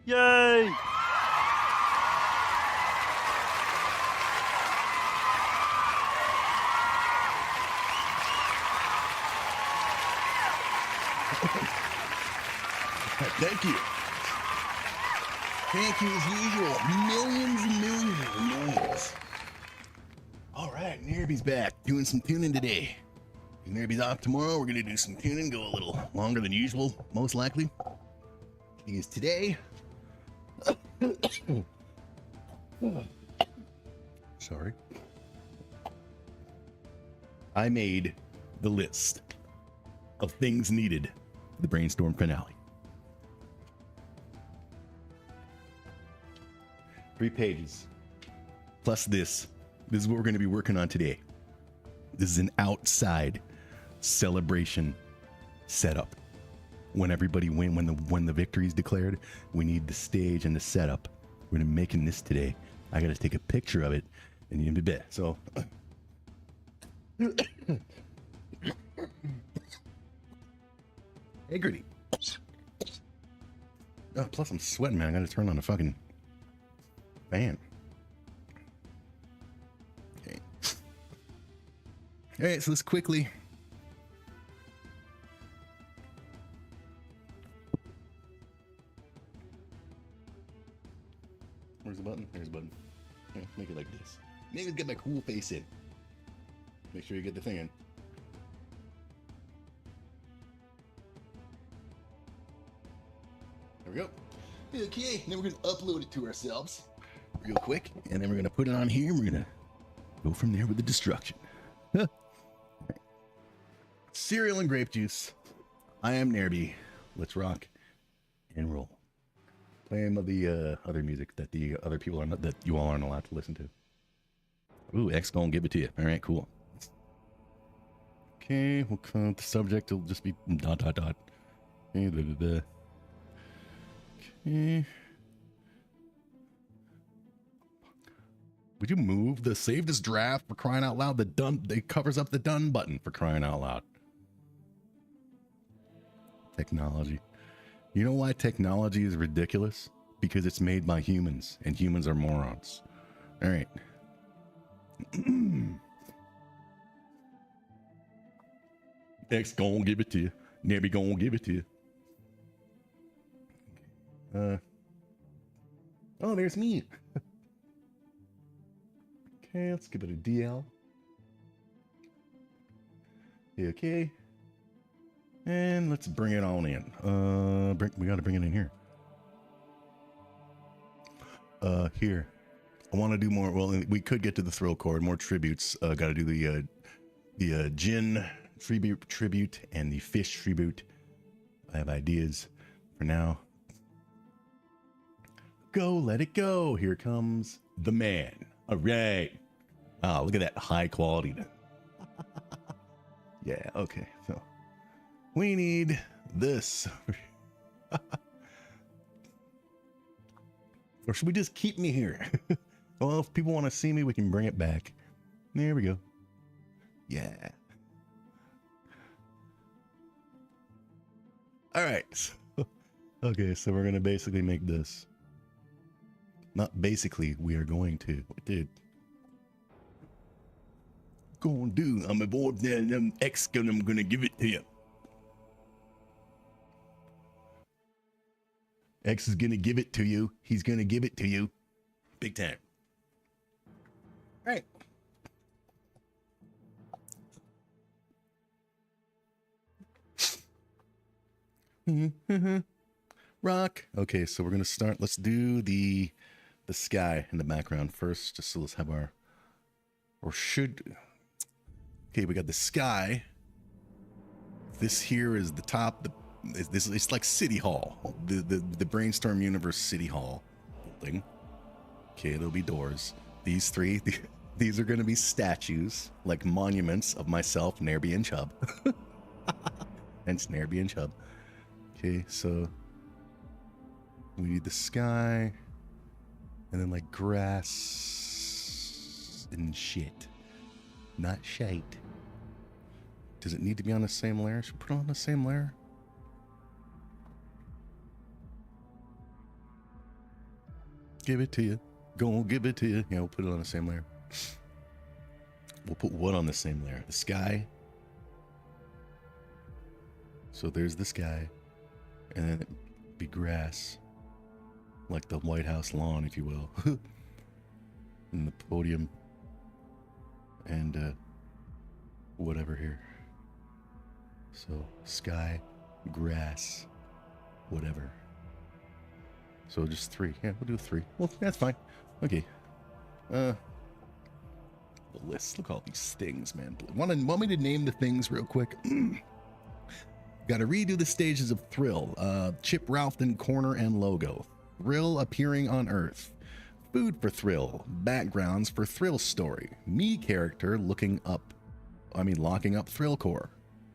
Yay! Thank you. Thank you as usual. Millions and millions and millions. All right, Nerby's back doing some tuning today. Nerby's off tomorrow. We're gonna do some tuning, go a little longer than usual, most likely. Because today, sorry, I made the list of things needed for the Brainstorm finale. 3 pages. Plus this. This is what we're going to be working on today. This is an outside celebration setup. When everybody when the victory is declared, we need the stage and the setup. We're going to be making this today. I got to take a picture of it and you can be bet. So hey, Gritty. Oh, plus I'm sweating, man. I got to turn on the fucking fan. Okay. All right, so let's quickly. Where's the button? There's the button. Yeah, make it like this. Maybe get my cool face in. Make sure you get the thing in. There we go. Okay, then we're gonna upload it to ourselves real quick, and then we're gonna put it on here, and we're gonna go from there with the destruction. Huh. Right. Cereal and grape juice. I am Nerby. Let's rock and roll. Playing of the other music that the other people are not, that you all aren't allowed to listen to. Ooh, X gonna give it to you. All right, cool. Okay, we'll come the subject will just be ... Okay, Okay. Would you move the save this draft for crying out loud? The done, it covers up the done button for crying out loud. Technology. You know why technology is ridiculous? Because it's made by humans, and humans are morons. All right. X gonna give it to you. Nebby gonna give it to you. Oh, there's me. Okay, let's give it a DL. Okay. And let's bring it on in. We gotta bring it in here. Here. I want to do more. Well, we could get to the thrill chord, more tributes. Gotta do the gin tribute and the fish tribute. I have ideas for now. Go, let it go. Here comes the man. All right. Oh, look at that high quality. Yeah, okay. So we need this. Or should we just keep me here? Well, if people want to see me, we can bring it back. There we go. Yeah. All right. Okay, so we're going to basically make this. Not basically, we are going to. Dude. Gonna do. I'm aboard there. I'm X gun. I'm gonna give it to you. X is gonna give it to you. He's gonna give it to you. Big time. All right. Rock. Okay, so we're gonna start. Let's do the sky in the background first, just so let's have our, or should. Okay, we got the sky. This here is the top. It's like City Hall, the Brainstorm Universe City Hall building. Okay, there'll be doors. These three, these are going to be statues, like monuments of myself, Nerby and Chubb. Hence Nerby and Chubb. Okay, so we need the sky, and then like grass and shit. Not shite. Does it need to be on the same layer? Should we put it on the same layer? give it to you. Gonna give it to you. Yeah, we'll put it on the same layer. We'll put what on the same layer? The sky. So there's the sky. And then it'd be grass. Like the White House lawn, if you will. And the podium. And whatever here. So sky, grass, whatever. So just 3. Yeah, we'll do 3. Well, that's fine. Okay. The list. Look at all these things, man. Want me to name the things real quick? Got to redo the stages of Thrill. Chip Ralphton corner and logo. Thrill appearing on Earth. Food for Thrill. Backgrounds for Thrill story. Me character locking up Thrill core.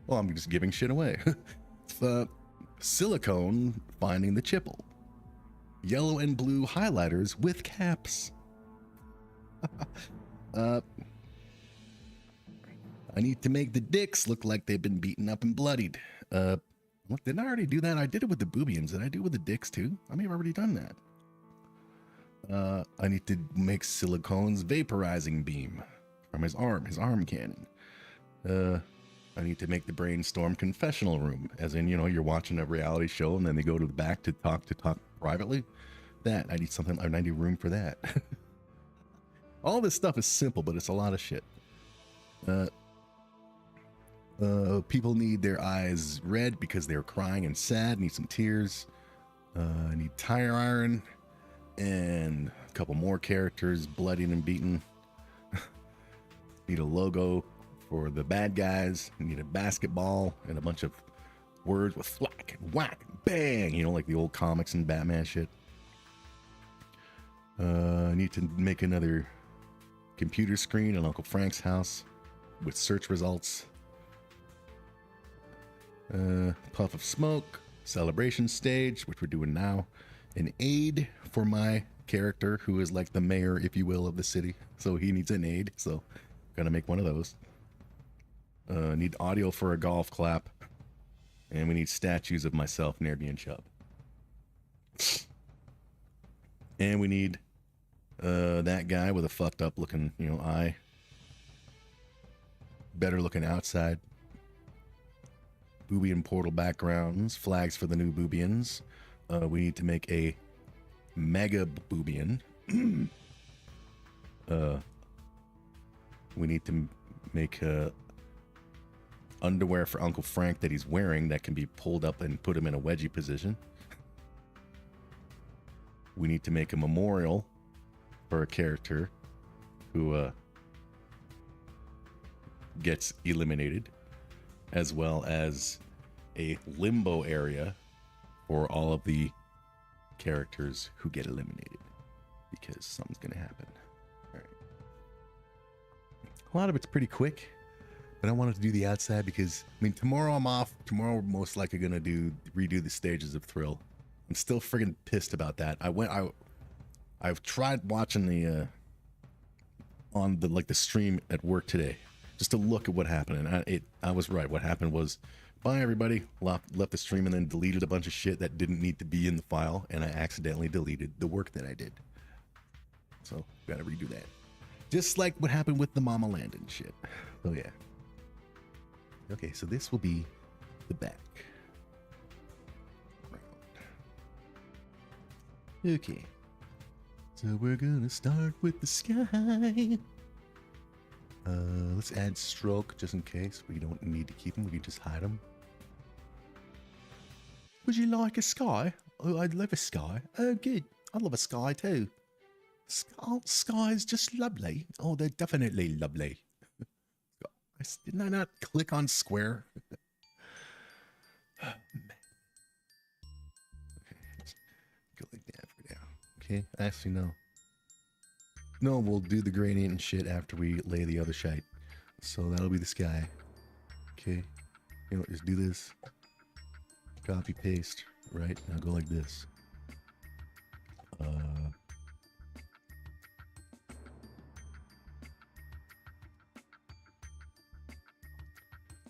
Well, I'm just giving shit away. Silicone finding the Chipple. Yellow and blue highlighters with caps. I need to make the dicks look like they've been beaten up and bloodied. What, didn't I already do that? I did it with the boobians. Did I do it with the dicks too? I may have already done that. I need to make Silicone's vaporizing beam from his arm cannon. I need to make the Brainstorm confessional room, as in, you know, you're watching a reality show and then they go to the back to talk privately. That, I need room for that. All this stuff is simple, but it's a lot of shit. People need their eyes red because they're crying and sad, need some tears. I need tire iron and a couple more characters bloodied and beaten. Need a logo for the bad guys. Need a basketball and a bunch of words with thwack and whack and bang, you know, like the old comics and Batman shit. I need to make another computer screen in Uncle Frank's house with search results. Puff of smoke, celebration stage, which we're doing now. An aid for my character, who is like the mayor, if you will, of the city. So he needs an aid, so gotta make one of those. Need audio for a golf clap. And we need statues of myself, Nerby and Chubb. And we need that guy with a fucked up looking, you know, eye. Better looking outside. Boobian portal backgrounds, flags for the new Boobians. We need to make a mega Boobian. We need to make underwear for Uncle Frank that he's wearing that can be pulled up and put him in a wedgie position. We need to make a memorial for a character who gets eliminated, as well as a limbo area for all of the characters who get eliminated, because something's gonna happen. All right. A lot of it's pretty quick, but I wanted to do the outside because, I mean, tomorrow I'm off. Tomorrow we're most likely gonna redo the stages of Thrill. I'm still friggin' pissed about that. I've tried watching the on the stream at work today, just to look at what happened, and I was right. What happened was, bye everybody, left the stream and then deleted a bunch of shit that didn't need to be in the file, and I accidentally deleted the work that I did. So gotta redo that. Just like what happened with the Mama Landon shit. So yeah. Okay, so this will be the back. Okay. So we're gonna start with the sky. Let's add stroke just in case we don't need to keep them. We can just hide them. Would you like a sky? Oh, I'd love a sky. Oh, good. I love a sky too. Sky's just lovely. Oh, they're definitely lovely. Didn't I not click on square? Oh, man. Okay, let's go like that for now. Okay, actually, no. No, we'll do the gradient and shit after we lay the other shite. So that'll be the sky. Okay. You know, just do this. Copy, paste. Right? Now go like this.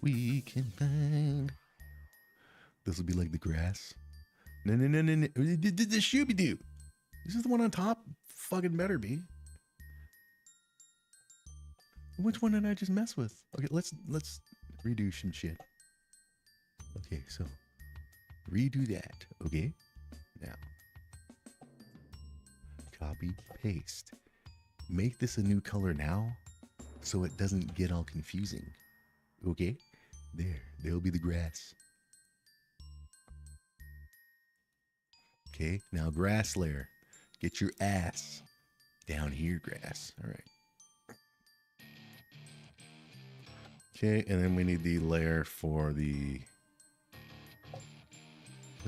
We can find. This will be like the grass. No. The Shooby-Doo. This is the one on top. Fucking better be. Which one did I just mess with? Okay, let's redo some shit. Okay, so redo that. Okay, now copy, paste. Make this a new color now, so it doesn't get all confusing. Okay, there'll be the grass. Okay, now grass layer. Get your ass down here, grass. All right. Okay, and then we need the layer for the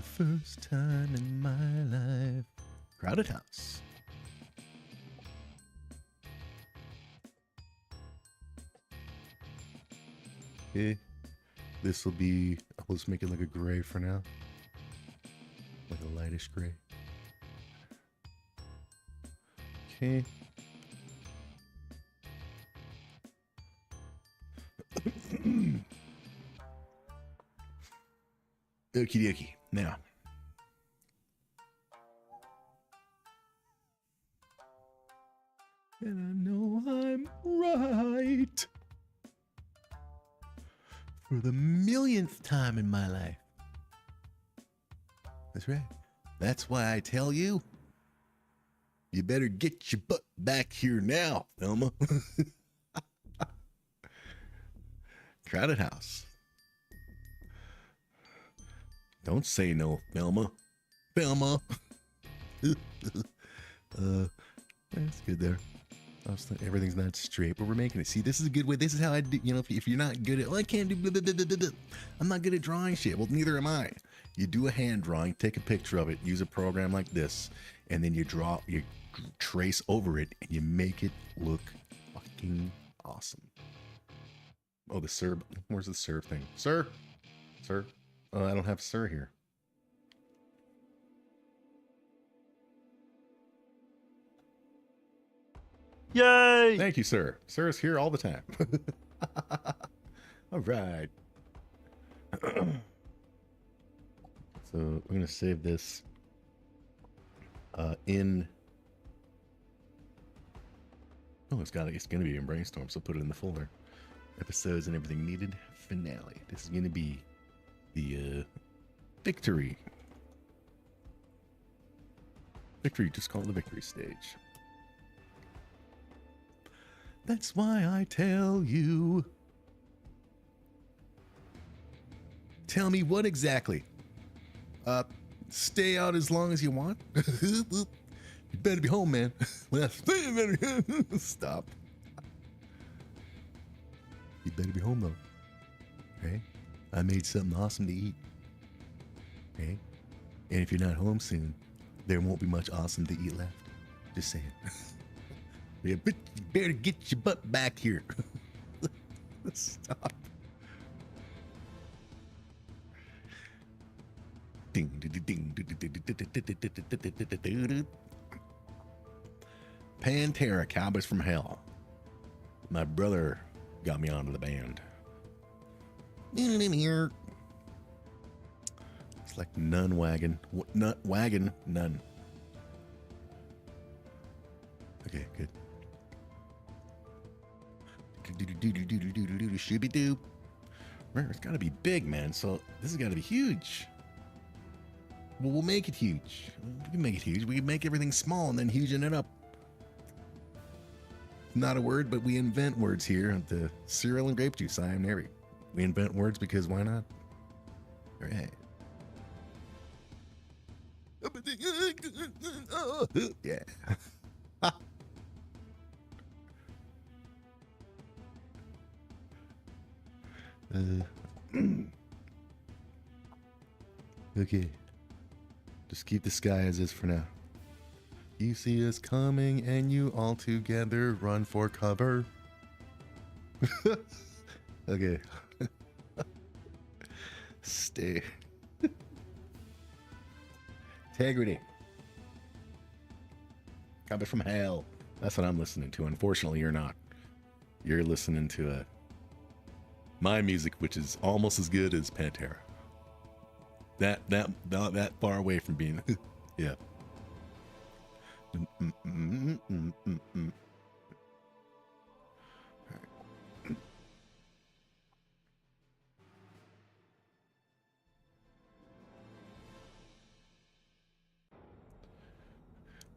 first time in my life. Crowded house. Okay, this will be, let's make it like a gray for now. Like a lightish gray. Okay. Okie dokie. Now. And I know I'm right. For the millionth time in my life. That's right. That's why I tell you, you better get your butt back here now, Thelma. Crowded house. Don't say no, Thelma. Thelma. That's good there. Everything's not straight, but we're making it. See, this is a good way. This is how I do. You know, if you're not good at, I can't do. Blah, blah, blah, blah, blah. I'm not good at drawing shit. Well, neither am I. You do a hand drawing, take a picture of it, use a program like this, and then you draw, you trace over it, and you make it look fucking awesome. Oh, the sir. Where's the sir thing? Sir, sir. Oh, I don't have sir here. Yay! Thank you, sir. Sir is here all the time. All right. So we're going to save this in... Oh, it's going to be in Brainstorm, so put it in the folder. Episodes and everything needed. Finale. This is going to be the victory. Victory, just call it the victory stage. That's why I tell you. Tell me what exactly? Stay out as long as you want. You better be home, man. Stop. You better be home, though. Okay? I made something awesome to eat. Okay? And if you're not home soon, there won't be much awesome to eat left. Just saying. Yeah, but you better get your butt back here. Stop. Ding, ding, ding. Pantera, Cowboys from Hell. My brother got me onto the band. In here. It's like Nun Wagon. Nut Wagon, Nun. Okay, good. Shooby-doo. It's got to be big, man. So this has got to be huge. Well, we'll make it huge. We can make it huge. We can make everything small and then hugen it up. Not a word, but we invent words here at the cereal and grape juice. I am Nary. We invent words because why not? All right. Yeah. Okay. Just keep the sky as is for now. You see us coming and you all together run for cover. Okay. Stay. Integrity. Coming from hell. That's what I'm listening to. Unfortunately, you're not. You're listening to my music, which is almost as good as Pantera. That far away from being, yeah.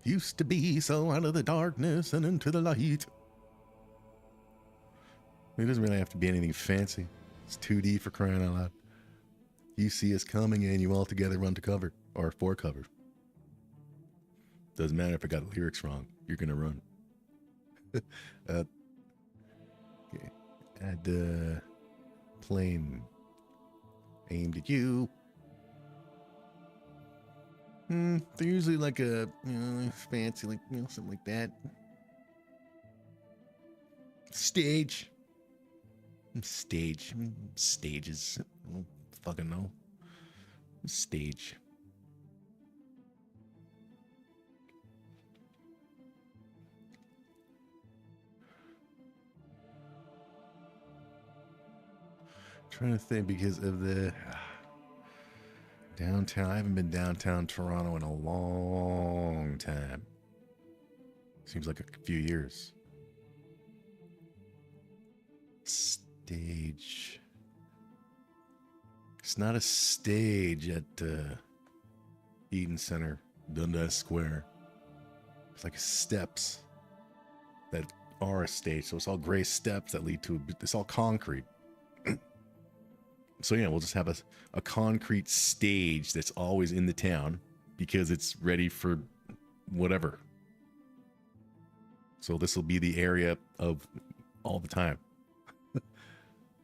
Used to be so out of the darkness and into the light. It doesn't really have to be anything fancy. It's 2D for crying out loud. You see us coming and you all together run to cover or for cover. Doesn't matter if I got the lyrics wrong. You're gonna run. Okay. Add plane aimed at you. They're usually like a fancy, like something like that. Stage. Stages. I don't fucking know. Stage. Trying to think because of the downtown. I haven't been downtown Toronto in a long time. Seems like a few years. Stage. It's not a stage at Eden Center, Dundas Square. It's like steps that are a stage. So it's all gray steps that lead to it's all concrete. So yeah, we'll just have a concrete stage that's always in the town because it's ready for whatever. So this will be the area of all the time.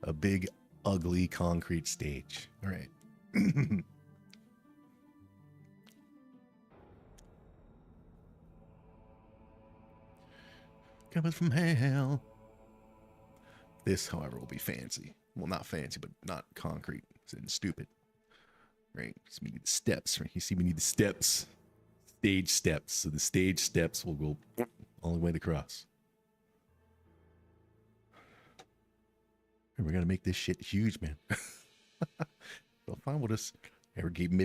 A big, ugly concrete stage. All right. Coming from hell. This, however, will be fancy. Well, not fancy, but not concrete. It's stupid. Right? So we need the steps, right? You see, we need the steps. Stage steps. So the stage steps will go all the way across. And we're gonna make this shit huge, man. So fine, we'll just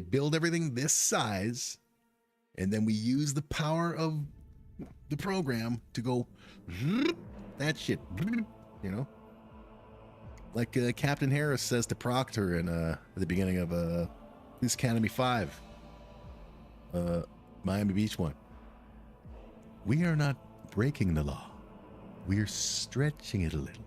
build everything this size, and then we use the power of the program to go that shit, you know, like Captain Harris says to Proctor in at the beginning of Police Academy 5, Miami Beach one. We are not breaking the law; we are stretching it a little.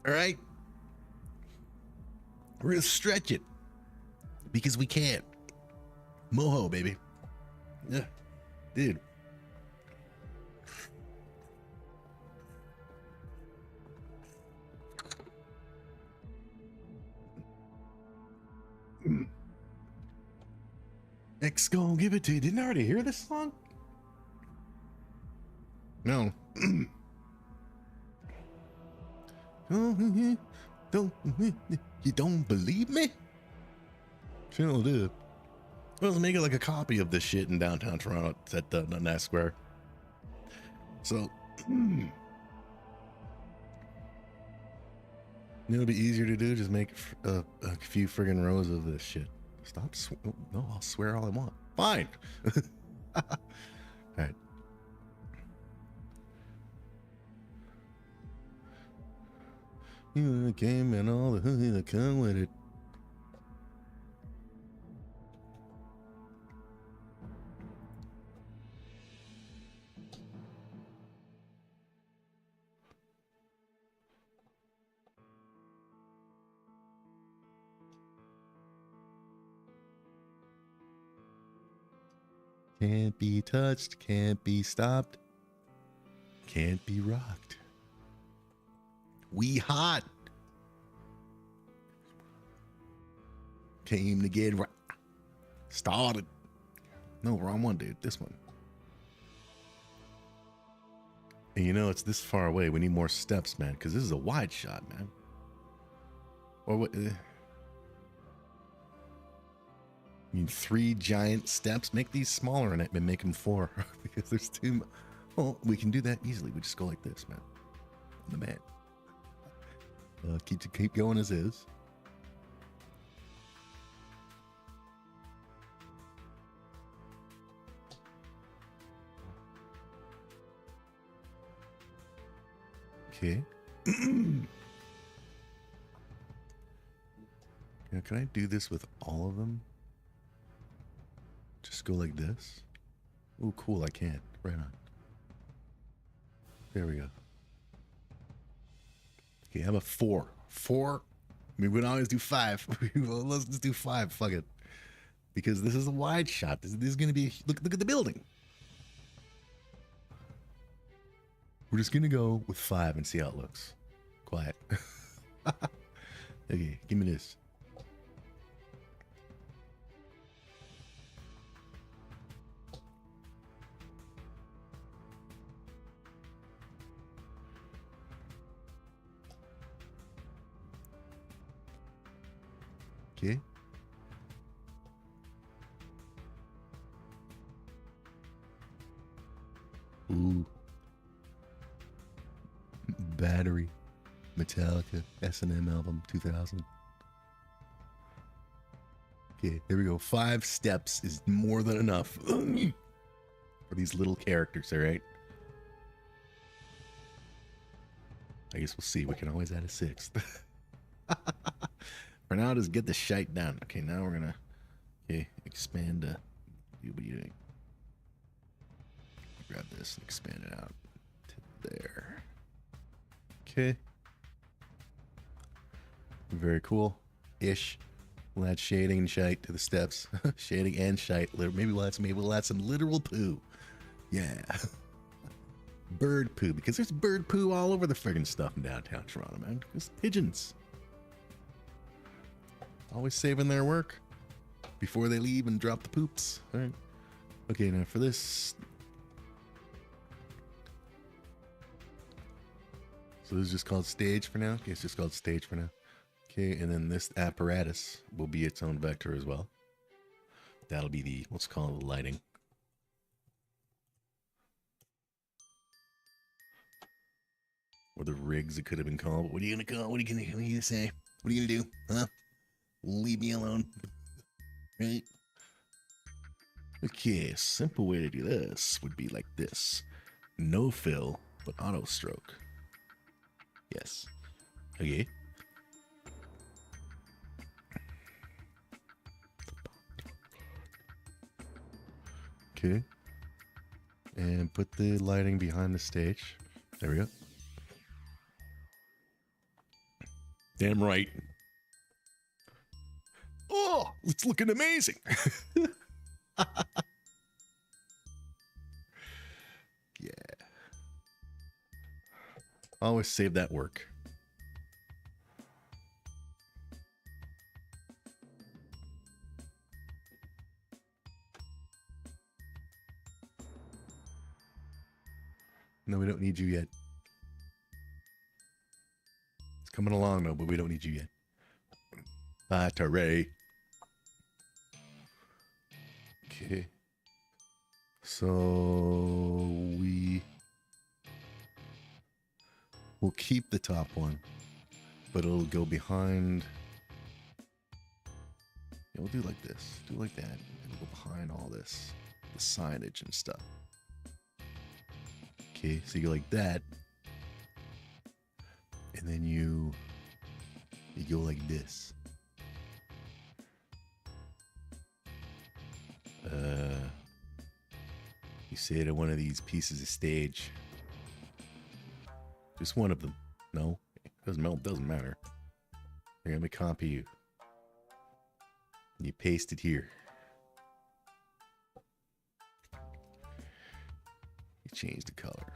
All right, we're gonna stretch it because we can. Moho, baby. Yeah, dude. X gonna give it to you. Didn't I already hear this song? No. You don't believe me? Sure do. Let's make it like a copy of this shit in downtown Toronto at Dundas Square. So, you know, it'd be easier to do. Just make a few friggin' rows of this shit. Stop. No, I'll swear all I want. Fine. All right. You came and all the hoodie that come with it. Can't be touched, can't be stopped, can't be rocked. We hot. Came to get started. No, wrong one, dude. This one. And you know, it's this far away. We need more steps, man, because this is a wide shot, man. Or what? You need 3 giant steps. Make these smaller and make them 4 because there's too Oh, we can do that easily. We just go like this, man. I'm the man. Keep going as is. Okay. Now, can I do this with all of them? Just go like this? Oh, cool, I can. Right on. There we go. Okay, how about 4? 4? I mean, we can always do 5. Well, let's just do 5. Fuck it. Because this is a wide shot. This is going to be... Look at the building. We're just going to go with 5 and see how it looks. Quiet. Okay, give me this. Okay. Ooh. Battery. Metallica. S&M album 2000. Okay, there we go. 5 steps is more than enough for these little characters, all right? I guess we'll see. We can always add a 6th. For now, just get the shite down. Okay, now we're gonna expand. What are you doing? Grab this and expand it out to there. Okay. Very cool. Ish. We'll add shading and shite to the steps. Shading and shite. Maybe we'll add some literal poo. Yeah. Bird poo, because there's bird poo all over the friggin' stuff in downtown Toronto, man. There's pigeons. Always saving their work before they leave and drop the poops. All right. Okay, now for this. So this is just called stage for now? Okay, it's just called stage for now. Okay, and then this apparatus will be its own vector as well. That'll be the, let's call it the lighting. Or the rigs it could have been called. What are you gonna call? What are you gonna say? What are you gonna do? Huh? Leave me alone. Right? Okay, a simple way to do this would be like this. No fill, but auto stroke. Yes. Okay. Okay. And put the lighting behind the stage. There we go. Damn right. Oh, it's looking amazing. Yeah. Always save that work. No, we don't need you yet. It's coming along though, but we don't need you yet. Battery. Okay. So we'll keep the top one, but it'll go behind. Yeah, we'll do like this. Do like that. And go behind all this, the signage and stuff. Okay, so you go like that, and then you go like this. You say to one of these pieces of stage. Just one of them. No, doesn't matter. Here, let me copy you. And you paste it here. You change the color.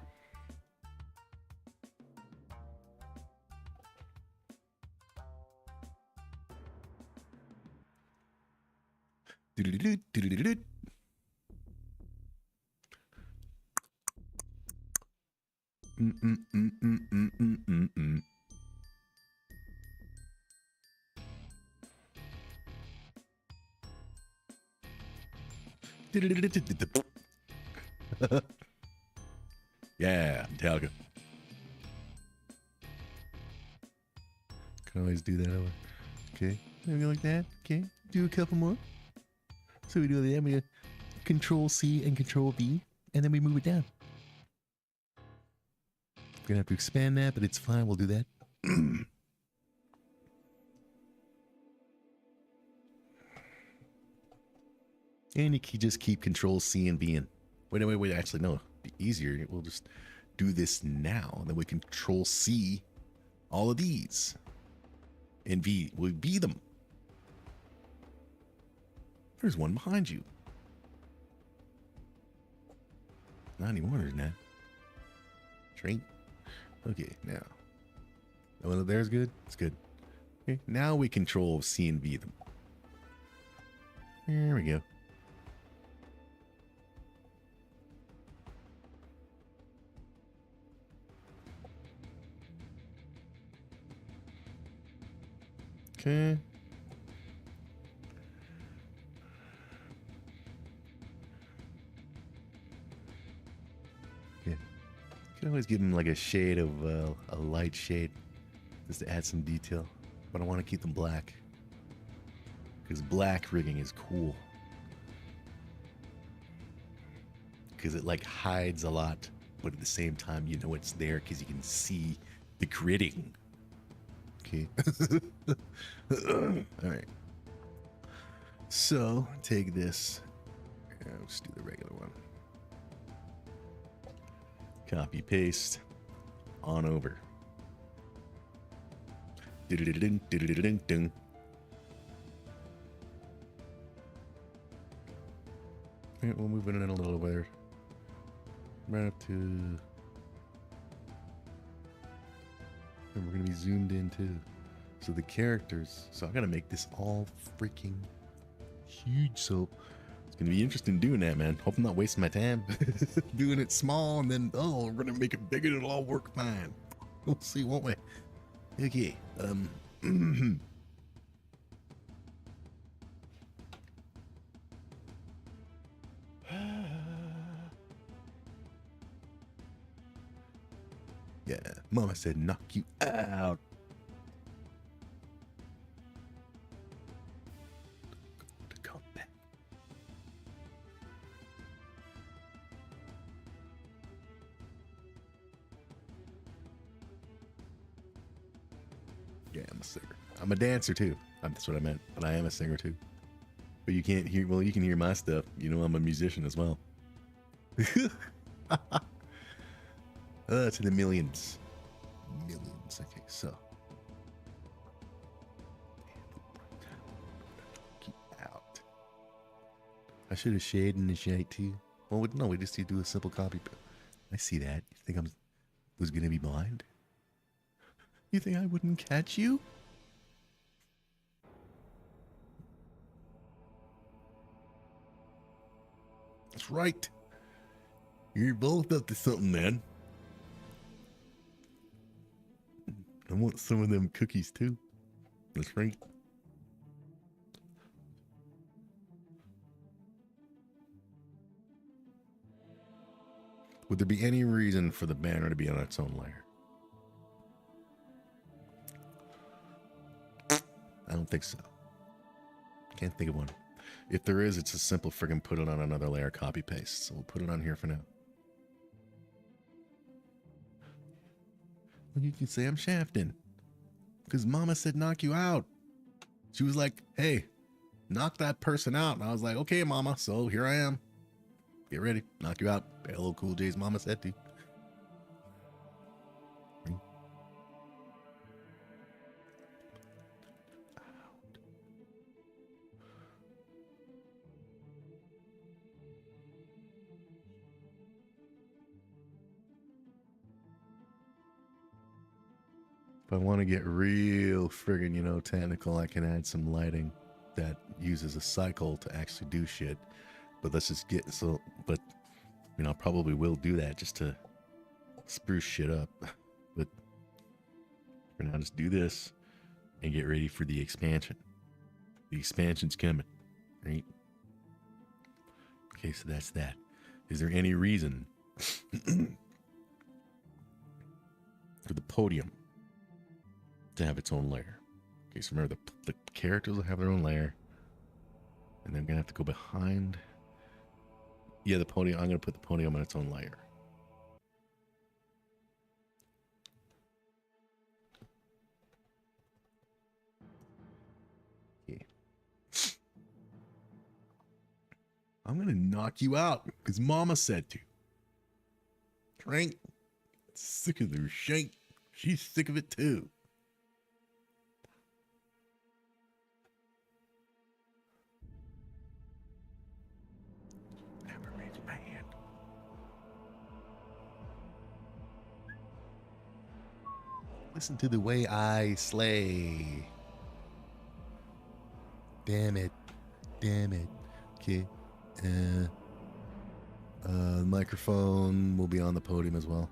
Do-do-do-do-do-do-do. Yeah, Metallica. Can always do that. Okay, maybe like that. Okay, do a couple more. So we do that. We Control C and Control V, and then we move it down. We're gonna have to expand that, but it's fine. We'll do that. And you can just keep Control C and V in. Wait. Actually, no. It'd be easier. We'll just do this now. Then we Control C all of these. And V. We V them. There's one behind you. Not anymore, there's not. Train. Okay, now. Oh, there's good. It's good. Okay, now we Control C and V them. There we go. Okay. Yeah. You can always give them like a shade of a light shade just to add some detail. But I want to keep them black because black rigging is cool. Because it like hides a lot, but at the same time, you know it's there because you can see the gridding. Okay. All right. So take this. Let's do the regular one. Copy, paste, on over. Ding. We'll move it in a little bit. Right up to. And we're gonna be zoomed in too. So the characters. So I gotta make this all freaking huge. So it's gonna be interesting doing that, man. Hope I'm not wasting my time doing it small and then we're gonna make it bigger and it'll all work fine. We'll see, won't we? Okay. Yeah, Mama said knock you out. Come back. Yeah, I'm a singer. I'm a dancer too. That's what I meant. But I am a singer too. But you can't hear. Well, you can hear my stuff. You know, I'm a musician as well. To the millions. Millions. Okay, so. Keep out. I should have shaded in the shade too. Well, no, we just need to do a simple copy. I see that. You think I was going to be blind? You think I wouldn't catch you? That's right. You're both up to something, man. I want some of them cookies too. That's right. Would there be any reason for the banner to be on its own layer? I don't think so. Can't think of one. If there is, it's a simple friggin' put it on another layer, copy paste. So we'll put it on here for now. Well, you can say I'm shafting. Because Mama said knock you out. She was like, hey, knock that person out. And I was like, okay, Mama. So here I am. Get ready. Knock you out. Hello, Cool J's Mama said to. If I want to get real friggin', technical, I can add some lighting that uses a cycle to actually do shit. But let's just get I probably will do that just to spruce shit up. But for now, just do this and get ready for the expansion. The expansion's coming, right? Okay, so that's that. Is there any reason for the podium to have its own layer. Okay, so remember the characters will have their own layer. And then I'm going to have to go behind. Yeah, the podium. I'm going to put the podium on its own layer. Okay. I'm going to knock you out because Mama said to. Trank. Sick of their shank. She's sick of it too. Never raise my hand. Listen to the way I slay. Damn it. Damn it. Okay. The microphone will be on the podium as well.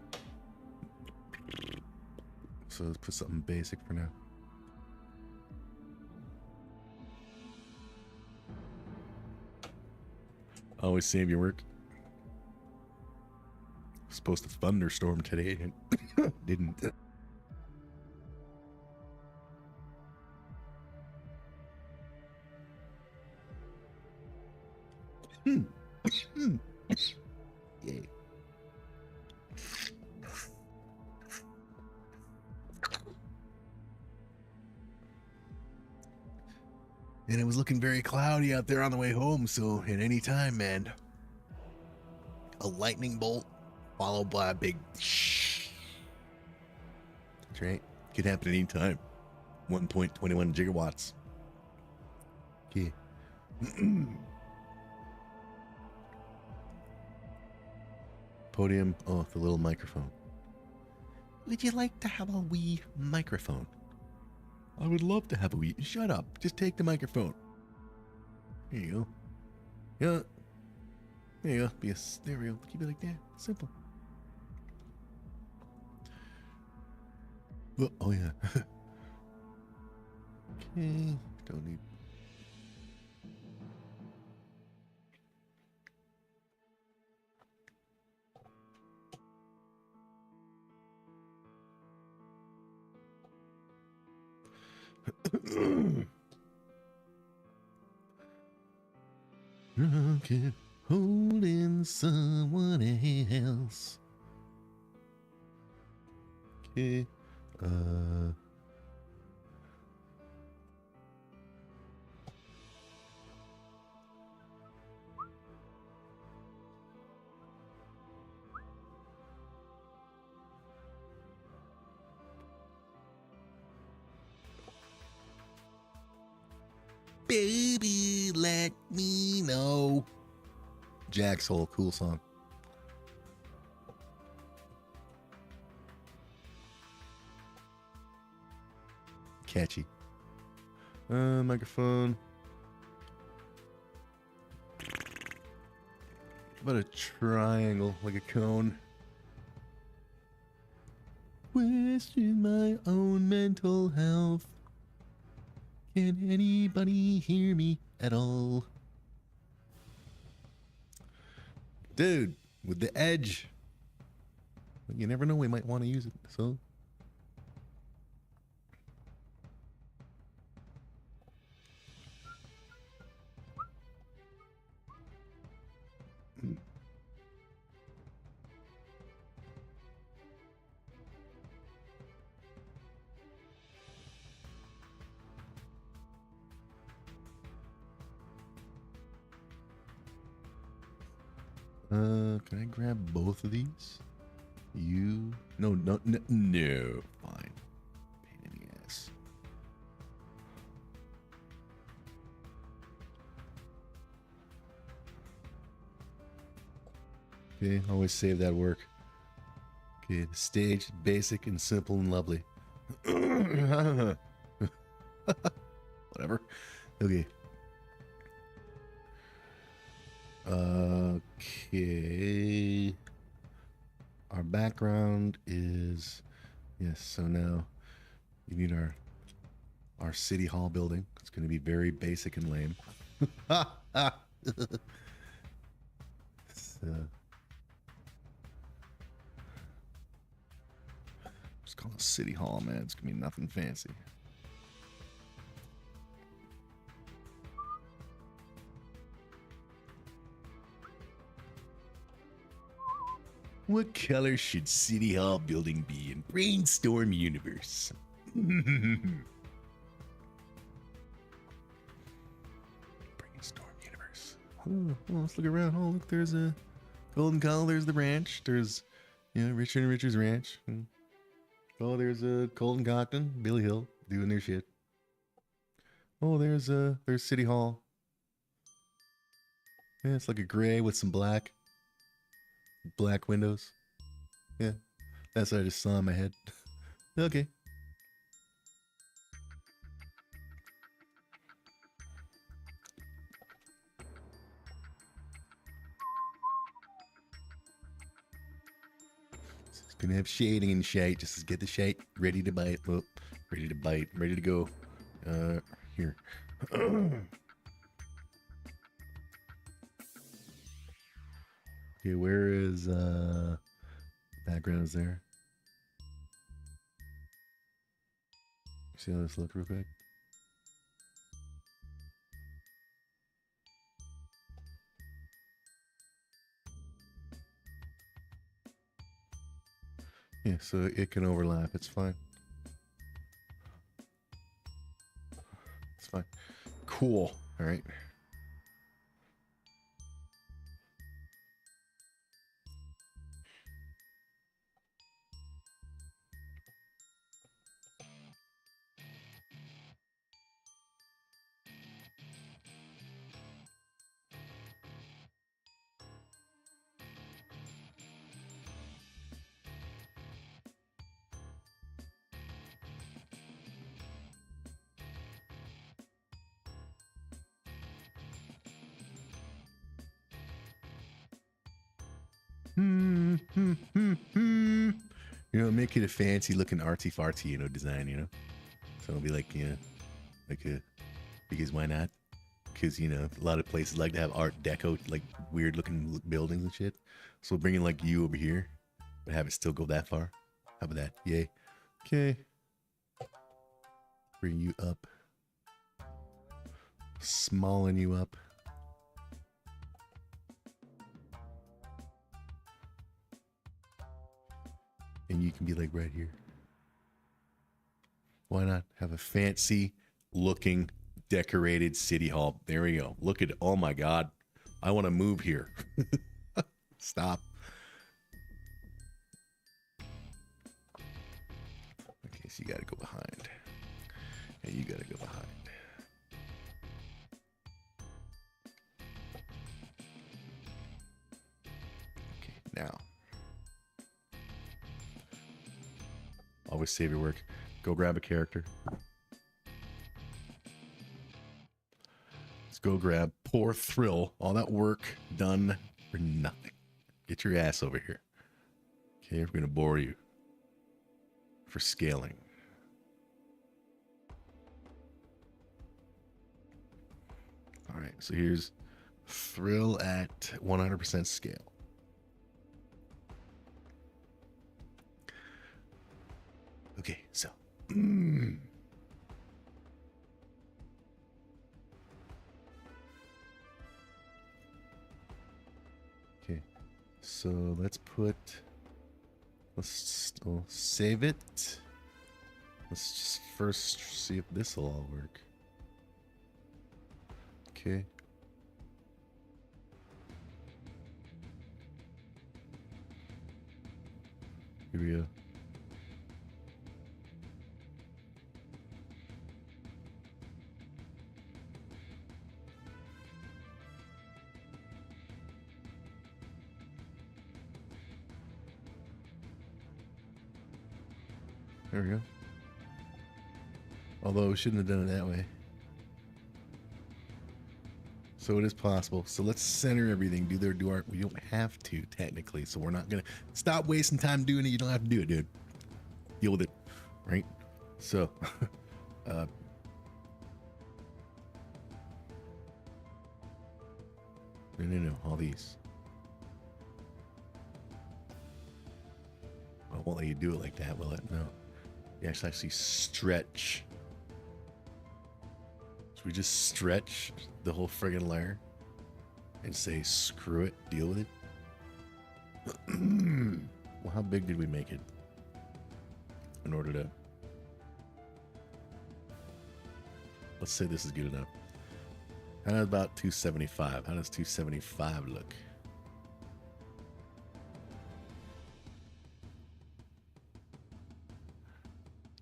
So let's put something basic for now. Always save your work. Supposed to thunderstorm today and didn't. Yay. And it was looking very cloudy out there on the way home, so at any time, man, a lightning bolt followed by a big shh. That's right. Could happen at any time. 1.21 gigawatts. Okay. Podium. Oh, the little microphone. Would you like to have a wee microphone? I would love to have a wee. Shut up. Just take the microphone. There you go. Yeah. There you go. Be a stereo. Keep it like that. Simple. Oh yeah. Okay. Don't need. Drunk holding someone else. Okay. Baby, let me know. Jack's whole cool song. Catchy. Microphone. How about a triangle, like a cone? Question my own mental health. Can anybody hear me at all? Dude, with the edge. You never know, we might want to use it, so. Can I grab both of these? No, fine. Pain in the ass. Okay, always save that work. Okay, the stage, basic and simple and lovely. Whatever. Okay. Okay. Our background is, yes, so now you need our city hall building. It's going to be very basic and lame. Just Call it City Hall, man. It's gonna be nothing fancy. What color should City Hall building be in Brainstorm universe? Brainstorm universe. Oh, let's look around. Oh, look, there's a Golden Call. There's the ranch. There's, Richard and Richard's ranch. Oh, there's a Colton Cockton, Billy Hill doing their shit. Oh, there's City Hall. Yeah, it's like a gray with some black windows. Yeah, that's what I just saw in my head. Okay. It's gonna have shading and shite. Just to get the shite ready to bite. Oh, ready to bite. Ready to go. Here. Okay, where is background is there? See how this look real quick? Yeah, so it can overlap. It's fine. It's fine. Cool. All right. Make it a fancy looking artsy fartsy, design, So it'll be like, because why not? Because, a lot of places like to have art deco, like weird looking buildings and shit. So we'll bring in like you over here, but have it still go that far. How about that? Yay. Okay. Bring you up. Smallen you up. And you can be like right here. Why not have a fancy looking decorated city hall? There we go. Look at it. Oh my God. I want to move here. Stop. Okay, so you got to go behind. And you got to go behind. Okay, now. Always save your work. Go grab a character. Let's go grab poor Thrill. All that work done for nothing. Get your ass over here. Okay, we're going to bore you for scaling. All right, so here's Thrill at 100% scale. Okay, so. Okay, so let's save it. Let's just first see if this will all work. Okay. Here we go. There we go. Although we shouldn't have done it that way. So it is possible. So let's center everything. Do our. We don't have to technically. So we're not gonna stop wasting time doing it. You don't have to do it, dude. Deal with it, right? So, no. All these. I won't let you do it like that, will it? No. Yeah, actually stretch. Should we just stretch the whole friggin' layer and say screw it, deal with it? Well, how big did we make it in order to... Let's say this is good enough. How about 275? How does 275 look?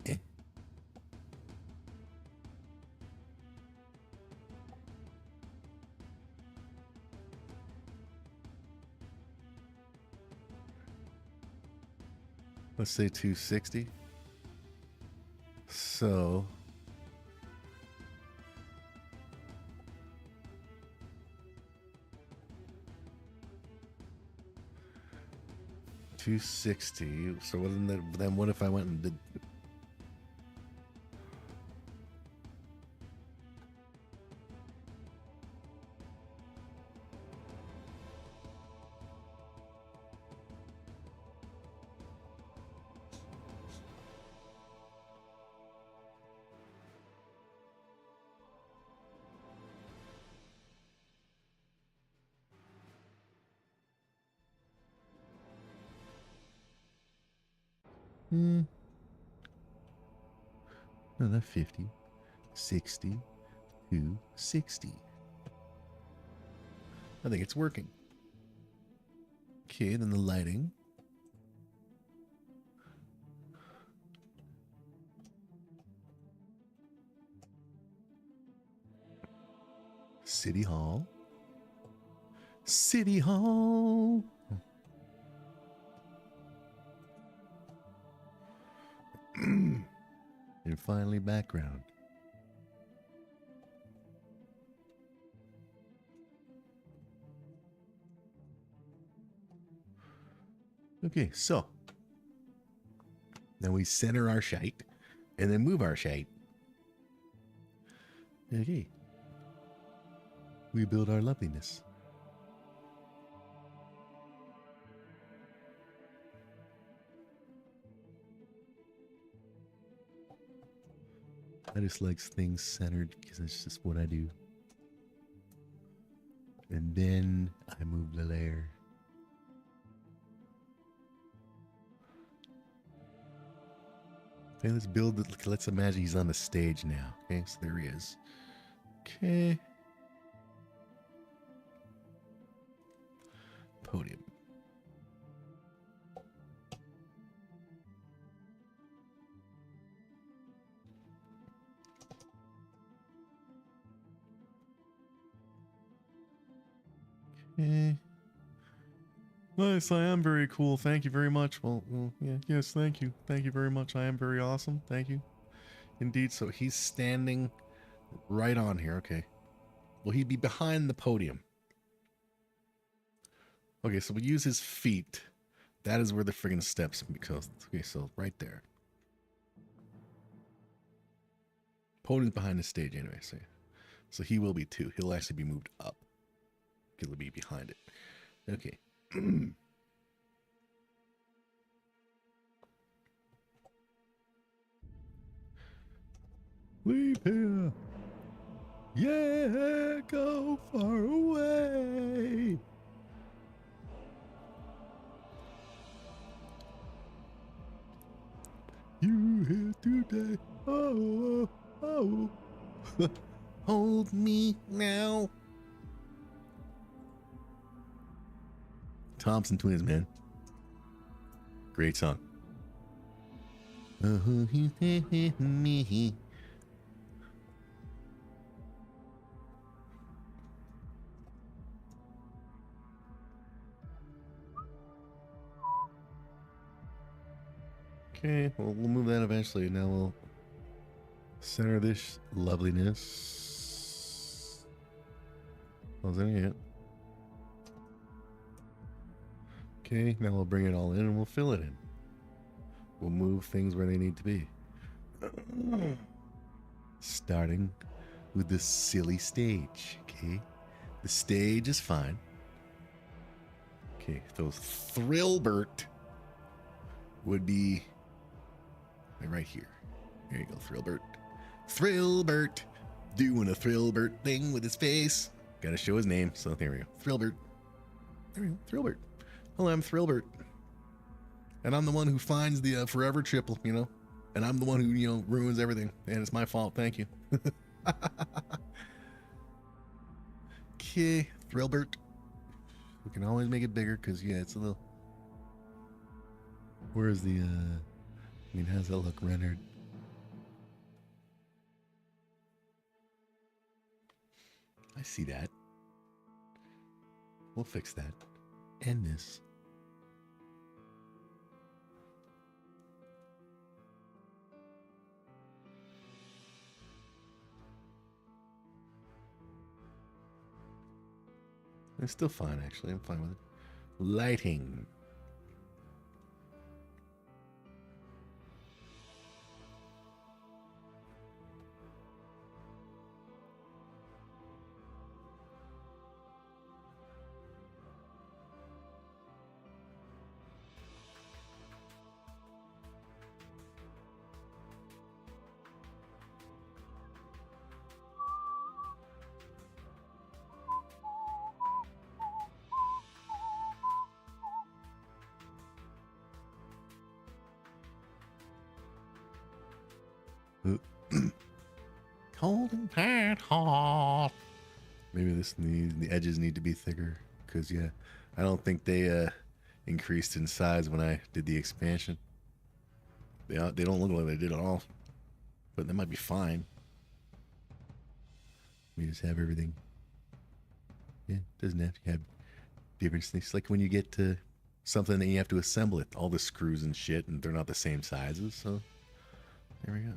Eh. Let's say 260. So... $260. So then what if I went and did... No, not 50. 60 to 60. I think it's working. Okay, then the lighting. City Hall. City Hall. And finally, background. Okay, so now we center our shite and then move our shite. Okay. We build our loveliness. I just like things centered because it's just what I do. And then I move the layer. Okay, let's build it. Let's imagine he's on the stage now. Okay, so there he is. Okay. Podium. Okay. Nice, I am very cool. Thank you very much. Well, yeah, yes, thank you. Thank you very much. I am very awesome. Thank you. Indeed, so he's standing right on here. Okay. Will he be behind the podium? Okay, so we use his feet. That is where the friggin' steps go. Okay, so right there. Podium's behind the stage anyway, so he will be too. He'll actually be moved up. He'll be behind it. Okay. Leave here. Yeah, go far away. You here today. Oh, oh, oh. Hold me now. Thompson Twins, man. Great song. Me. Okay, well, we'll move that eventually. Now we'll center this loveliness. How's that yet? Okay, now we'll bring it all in and we'll fill it in. We'll move things where they need to be. Starting with this silly stage, okay? The stage is fine. Okay, those Thrillbert would be right here. There you go, Thrillbert. Thrillbert doing a Thrillbert thing with his face. Gotta show his name, so there we go. Thrillbert. There we go, Thrillbert. Hello, I'm Thrillbert. And I'm the one who finds the forever triple, you know? And I'm the one who, you know, ruins everything. And it's my fault, thank you. Okay, Thrillbert. We can always make it bigger, because, yeah, it's a little... Where's the, I mean, how's that look rendered? I see that. We'll fix that. And this. It's still fine, actually. I'm fine with it. Lighting. Cold and hot. Maybe the edges need to be thicker, because yeah, I don't think they increased in size when I did the expansion. They don't look like they did at all, but that might be fine. We just have everything. Yeah, it doesn't have to have different things. Like when you get to something that you have to assemble it, all the screws and shit, and they're not the same sizes. So there we go.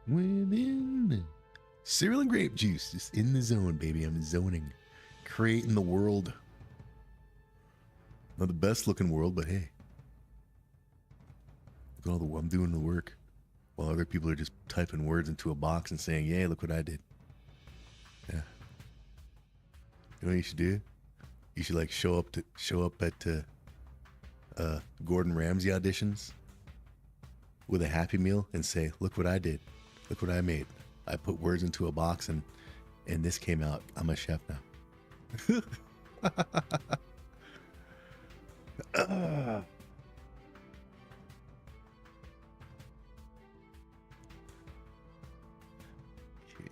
Within cereal and grape juice, just in the zone, baby. I'm zoning, creating the world. Not the best looking world, but hey, look at all the I'm doing the work, while other people are just typing words into a box and saying, "Yeah, look what I did." Yeah. You know what you should do? You should like show up at Gordon Ramsay auditions with a Happy Meal and say, "Look what I did. Look what I made. I put words into a box and this came out. I'm a chef now." Okay,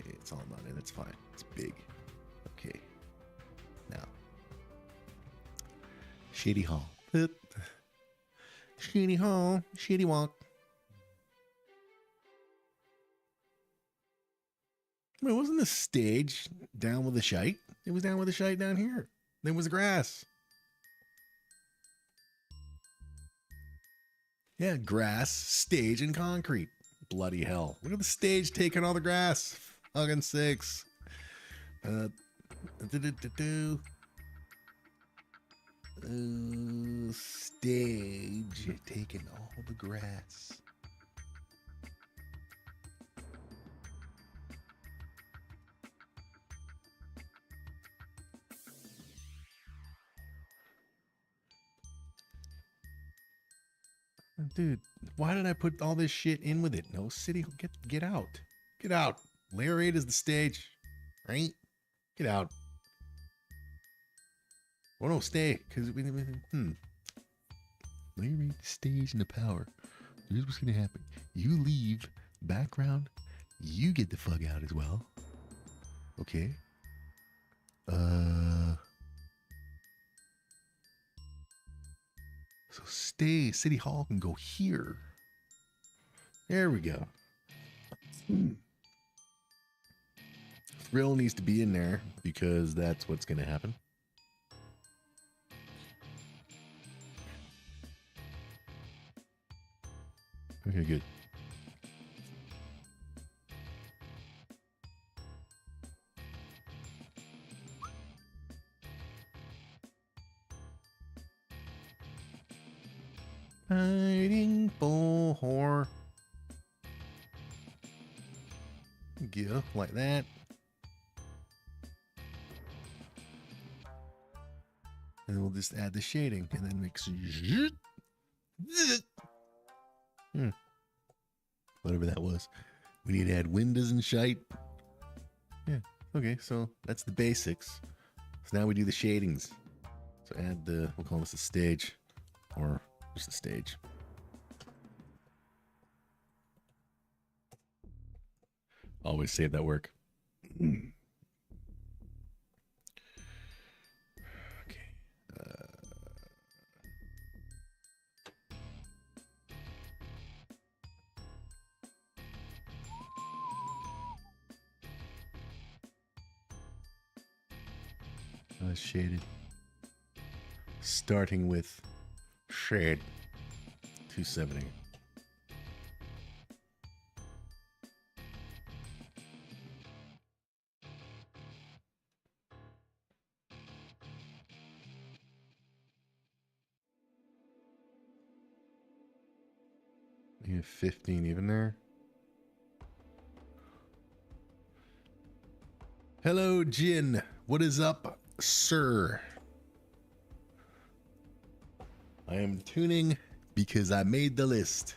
it's all not in. It's fine. It's big. Okay. Now, Shady Hall. Shady Hall. Shady Walk. Wait, wasn't the stage down with the shite? It was down with the shite down here. Then was the grass. Yeah, grass, stage, and concrete. Bloody hell. Look at the stage taking all the grass. Fucking sakes. Stage taking all the grass. Dude, why did I put all this shit in with it? No, city, get out. Get out. Layer 8 is the stage. Right? Get out. Oh no, stay. Because Layer 8, stage, and the power. Here's what's gonna happen. You leave, background, you get the fuck out as well. Okay. So stay, City Hall can go here. There we go. thrill needs to be in there because that's what's going to happen. Okay, good. Hiding for go like that. And we'll just add the shading and then mix whatever that was. We need to add windows and shite. Yeah. Okay, so that's the basics. So now we do the shadings. So add the, we'll call this a stage, or just a stage. Always save that work. Okay. Shaded. Starting with shade 270. You have 15 even there. Hello, Jin. What is up, sir? I am tuning because I made the list.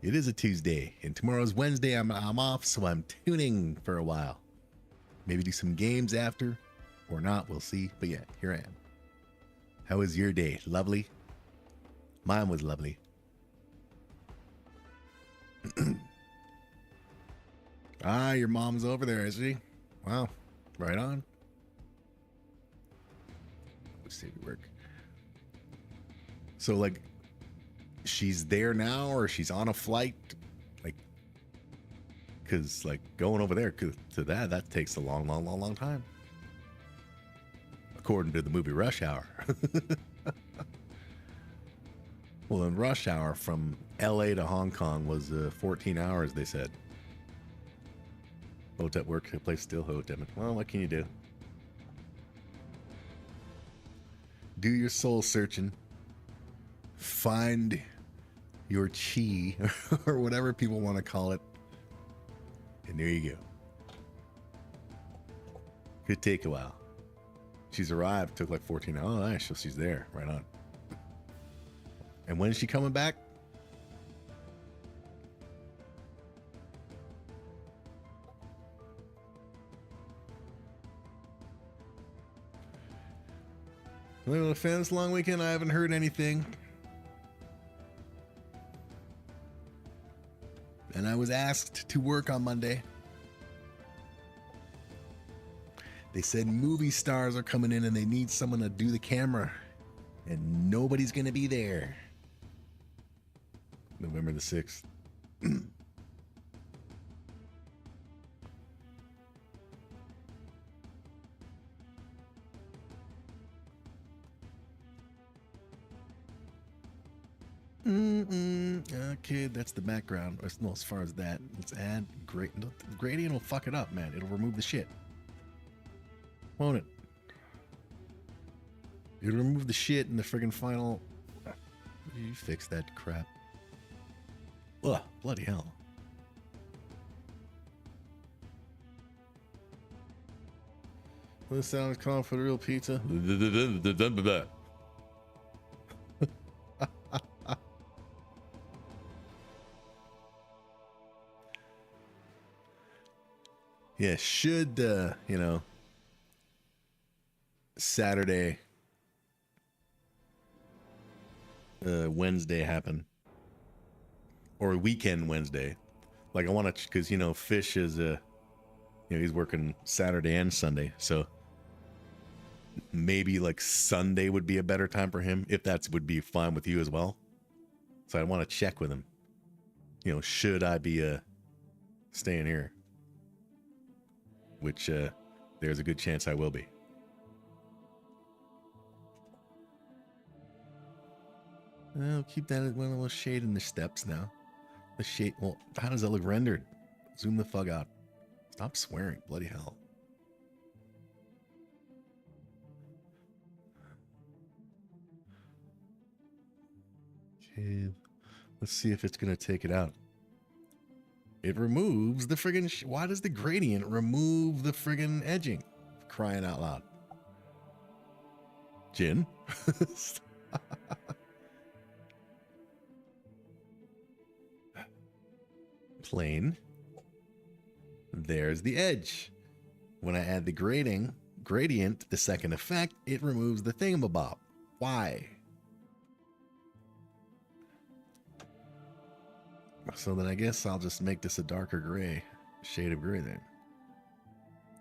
It is a Tuesday, and tomorrow's Wednesday. I'm off, so I'm tuning for a while. Maybe do some games after, or not. We'll see. But yeah, here I am. How was your day? Lovely? Mine was lovely. Ah, your mom's over there, is she? Wow. Right on. Let's see if it work. So, like, she's there now, or she's on a flight? Like, because, like, going over there to that takes a long time. According to the movie Rush Hour. Well, in Rush Hour, from LA to Hong Kong was 14 hours, they said. Hotep workplace still Hotep. Well, what can you do? Do your soul searching. Find your chi, or whatever people want to call it. And there you go. Could take a while. She's arrived, took like 14 hours. Oh, nice. So she's there. Right on. And when is she coming back? Well, fans, long weekend, I haven't heard anything. And I was asked to work on Monday. They said movie stars are coming in and they need someone to do the camera. And nobody's going to be there. November the 6th. Okay, that's the background. No, as far as that, let's add gradient will fuck it up, man. It'll remove the shit. Won't it? It'll remove the shit in the friggin' final. You fix that crap. Ugh, bloody hell. This sounds calling for the real pizza. Yeah, should, you know, Saturday, Wednesday happen, or weekend Wednesday. Like I want to, because, you know, Fish is, you know, he's working Saturday and Sunday. So maybe like Sunday would be a better time for him, if that would be fine with you as well. So I want to check with him. You know, should I be, staying here? Which there's a good chance I will be. I'll keep that one little shade in the steps now. The shade, well, how does that look rendered? Zoom the fuck out. Stop swearing, bloody hell. Okay, let's see if it's gonna take it out. It removes the friggin' why does the gradient remove the friggin' edging? Crying out loud. Jin? Plane. There's the edge. When I add the gradient, the second effect, it removes the thingamabob. Why? So then I guess I'll just make this a darker gray, shade of gray then.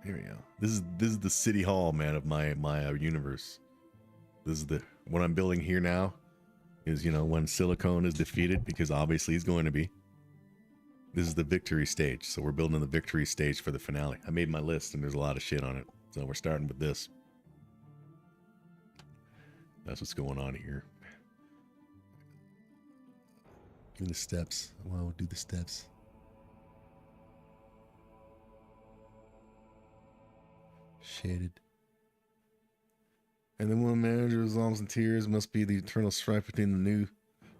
Here we go. This is the city hall, man, of my universe. This is what I'm building here now is, you know, when Silicone is defeated, because obviously he's going to be. This is the victory stage, so we're building the victory stage for the finale. I made my list, and there's a lot of shit on it, so we're starting with this. That's what's going on here. Do the steps. Well, we'll do the steps. Shaded. And then one manager resolves in tears must be the eternal strife between the new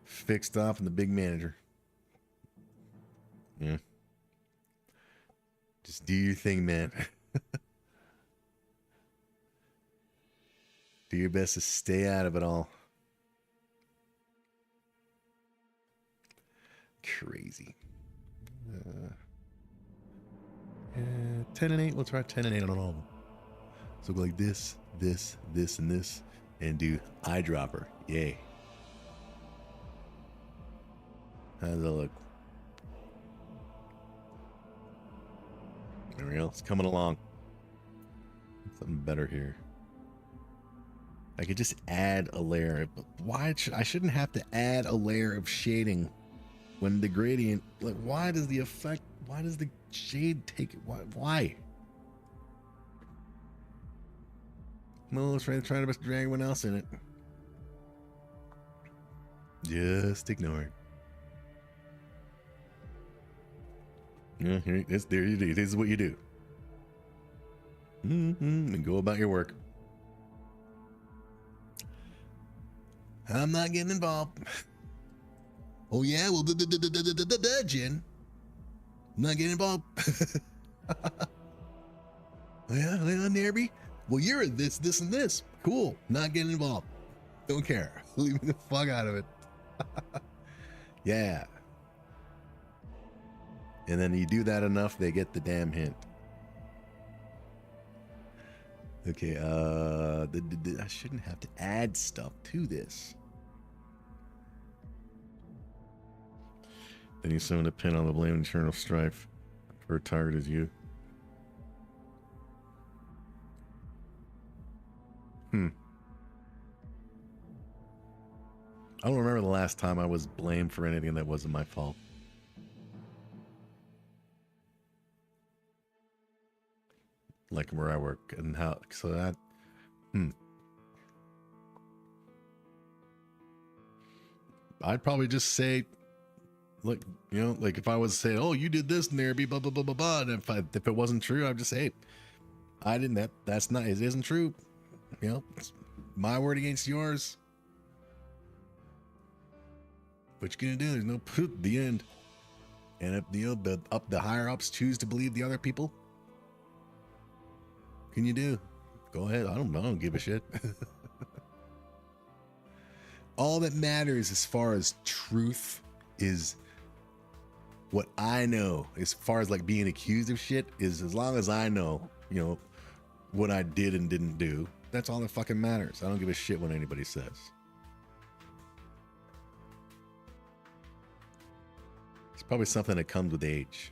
fixed off and the big manager. Yeah. Just do your thing, man. Do your best to stay out of it all. Crazy. 10 and 8. We'll try 10 and 8 on all of them. So go like this, this, this, and this, and do eyedropper. Yay. How does that look? There we go. It's coming along. Something better here. I could just add a layer. But why? I shouldn't have to add a layer of shading when the gradient. Like, why does the effect? Why does the shade take it? Why? No, let's try to drag everyone else in it. Just ignore it. Yeah, there you do. This is what you do. And go about your work. I'm not getting involved. Oh yeah, well, Jen. I'm not getting involved. Yeah, Nerby. Well, you're this, this, and this. Cool. Not getting involved. Don't care. Leave me the fuck out of it. Yeah. And then you do that enough, they get the damn hint. Okay, I shouldn't have to add stuff to this. Then you summon a pin on the blame and eternal strife for a target is you. I don't remember the last time I was blamed for anything that wasn't my fault. Like where I work and how, so that, I'd probably just say, look, you know, like if I was to say, oh, you did this and there be blah, blah, blah, blah, blah. And if it wasn't true, I'd just say, hey, I didn't, that's not, it isn't true. You know, it's my word against yours. What you gonna do? There's no poop, the end. And if the higher ups choose to believe the other people, can you do? Go ahead. I don't give a shit. All that matters as far as truth is what I know. As far as like being accused of shit is as long as I know, you know, what I did and didn't do. That's all that fucking matters. I don't give a shit what anybody says. It's probably something that comes with age.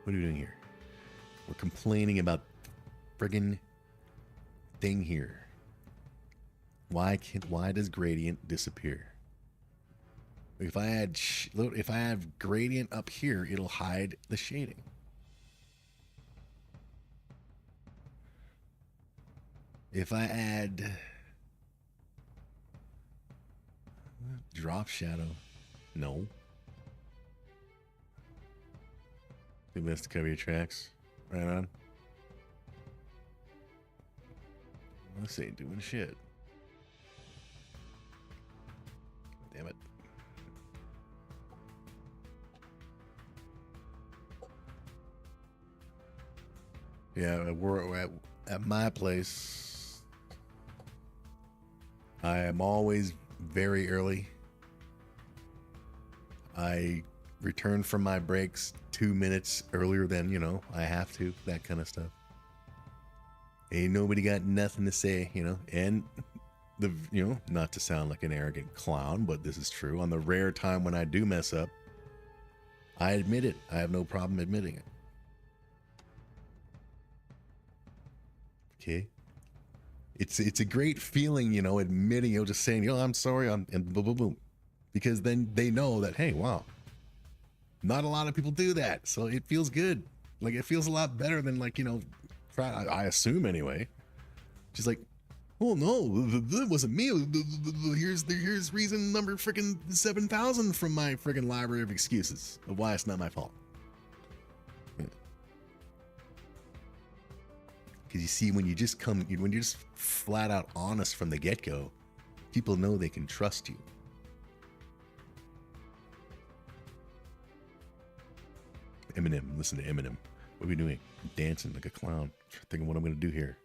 What are we doing here? We're complaining about the friggin' thing here. Why does gradient disappear? If I have gradient up here, it'll hide the shading. If I add drop shadow, no. Think that's to cover your tracks. Right on. This ain't doing shit. Damn it. Yeah, we're at my place. I am always very early. I return from my breaks 2 minutes earlier than, you know, I have to. That kind of stuff. Ain't nobody got nothing to say, you know. And the, you know, not to sound like an arrogant clown, but this is true. On the rare time when I do mess up, I admit it. I have no problem admitting it. Okay. It's a great feeling, you know, admitting, you know, just saying, you know, I'm sorry, and boom, boom, boom. Because then they know that, hey, wow, not a lot of people do that. So it feels good. Like, it feels a lot better than, like, you know, I assume anyway. Just like, oh no, that wasn't me. Here's reason number freaking 7,000 from my freaking library of excuses of why it's not my fault. Because you see, when you're just flat out honest from the get-go, people know they can trust you. Eminem, listen to Eminem. What are we doing? I'm dancing like a clown. Thinking what I'm going to do here.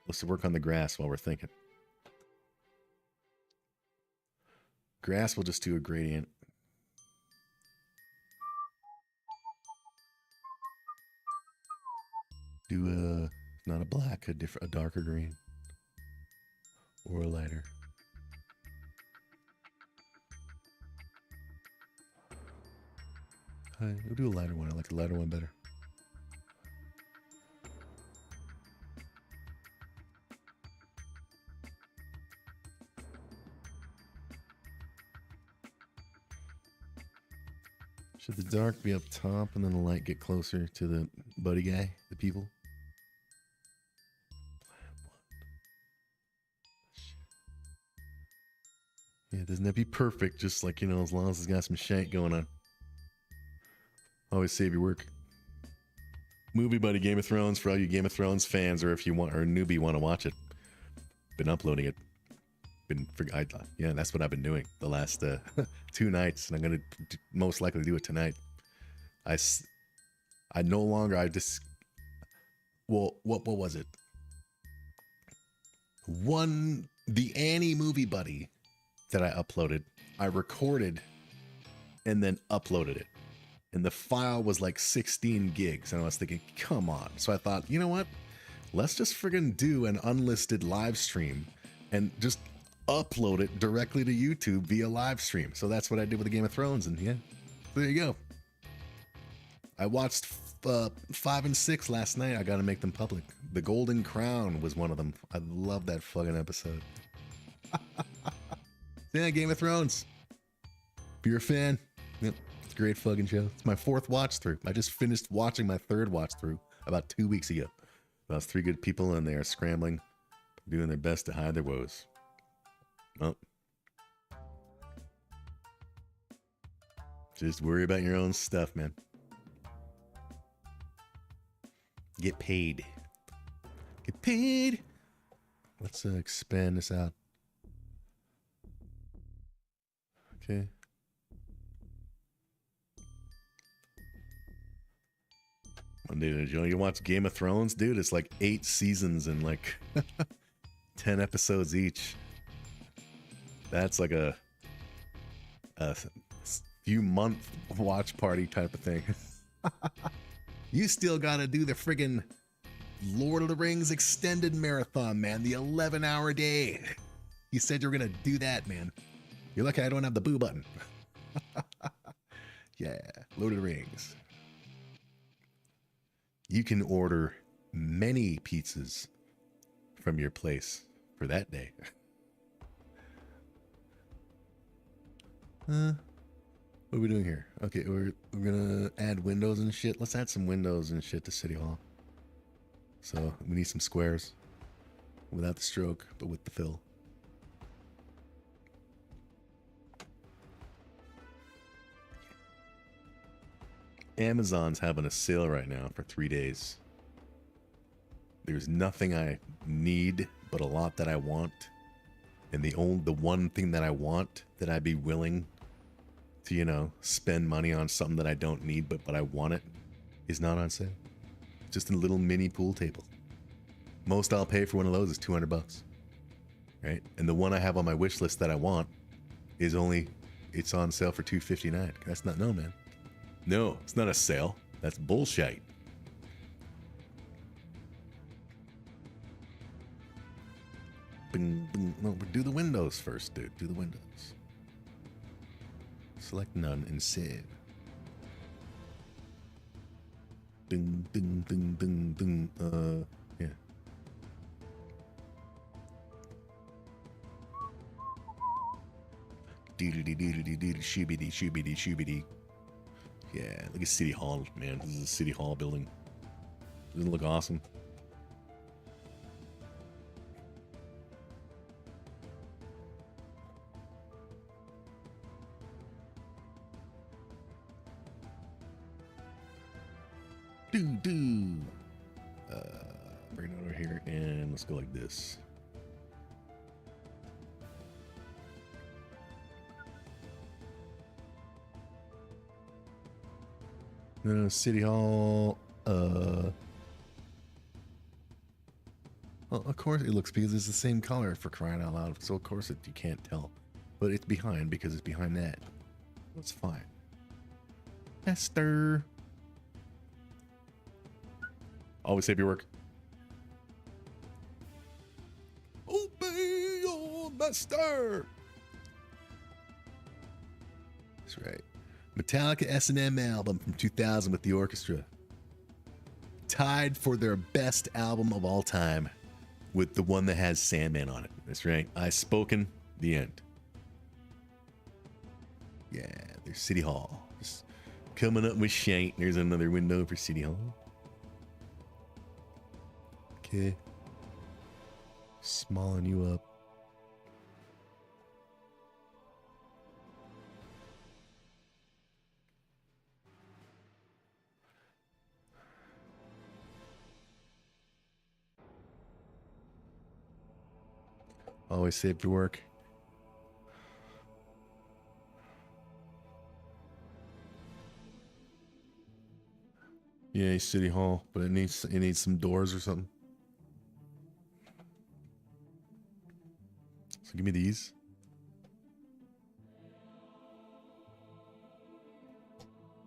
Let's work on the grass while we're thinking. Grass, we'll just do a gradient. Do not a black, a darker green. Or a lighter. We'll do a lighter one. I like the lighter one better. Should the dark be up top and then the light get closer to the buddy guy, the people? Yeah, doesn't that be perfect? Just like, you know, as long as it's got some shank going on. Always save your work. Movie Buddy Game of Thrones for all you Game of Thrones fans, or if you want, or newbie want to watch it. Been uploading it. Yeah, that's what I've been doing the last 2 nights, and I'm gonna most likely do it tonight. I no longer, well, what was it? The Annie Movie Buddy that I uploaded, I recorded and then uploaded it. And the file was like 16 gigs. And I was thinking, come on. So I thought, you know what? Let's just friggin' do an unlisted live stream and just upload it directly to YouTube via live stream. So that's what I did with the Game of Thrones. And yeah, there you go. I watched 5 and 6 last night. I got to make them public. The Golden Crown was one of them. I love that fucking episode. Yeah, Game of Thrones. If you're a fan, yep, it's a great fucking show. It's my 4th watch through. I just finished watching my 3rd watch through about 2 weeks ago. About 3 good people in there scrambling, doing their best to hide their woes. Oh. Just worry about your own stuff, man. Get paid. Get paid. Let's expand this out. Okay. Dude, you watch Game of Thrones, dude? It's like 8 seasons and like 10 episodes each. That's like a few month watch party type of thing. You still gotta do the friggin' Lord of the Rings extended marathon, man. The 11-hour day. You said you were gonna do that, man. You're lucky I don't have the boo button. Yeah, Lord of the Rings. You can order many pizzas from your place for that day. What are we doing here? Okay, we're gonna add windows and shit. Let's add some windows and shit to City Hall. So we need some squares. without the stroke, but with the fill. Amazon's having a sale right now for 3 days. There's nothing I need, but a lot that I want. And the one thing that I want that I'd be willing to, you know, spend money on something that I don't need, but I want it, is not on sale. Just a little mini pool table. Most I'll pay for one of those is $200, right? And the one I have on my wish list that I want is it's on sale for $259. That's not, no, man. No, it's not a sale. That's bullshit. Bing, bing. No, do the windows first, dude. Do the windows. Select none and save. Ding, ding, ding, ding, ding. Yeah. Doodly doodly doodly shoobity shoobity shoobity. Yeah, look at City Hall, man. This is a City Hall building. Doesn't it look awesome? Bring it over here and let's go like this. No, City Hall. Well, of course it looks, because it's the same color, for crying out loud. So of course you can't tell, but it's behind because it's behind that. That's fine. Esther. Always save your work. Obey your master. That's right. Metallica S&M album from 2000 with the orchestra. Tied for their best album of all time with the one that has Sandman on it. That's right. I spoken. The end. Yeah, there's City Hall. Just coming up with shite. There's another window for City Hall. Okay. Smalling you up. Always save your work. Yeah, City Hall, but it needs some doors or something. So give me these.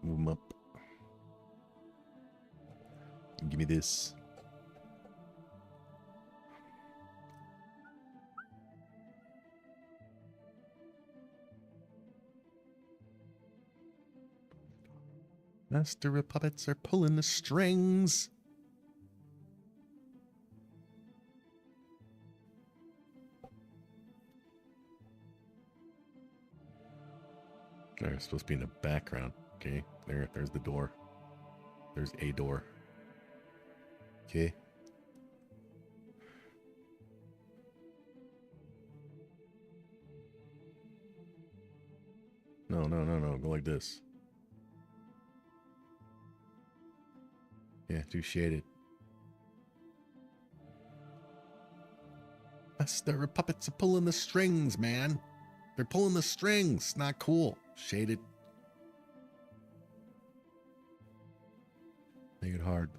Move them up. And give me this. Master of Puppets are pulling the strings. They're supposed to be in the background. Okay, there's the door. There's a door. Okay. No. Go like this. Yeah, too shaded. Master of Puppets are pulling the strings, man. They're pulling the strings. Not cool. Shaded. Make it hard.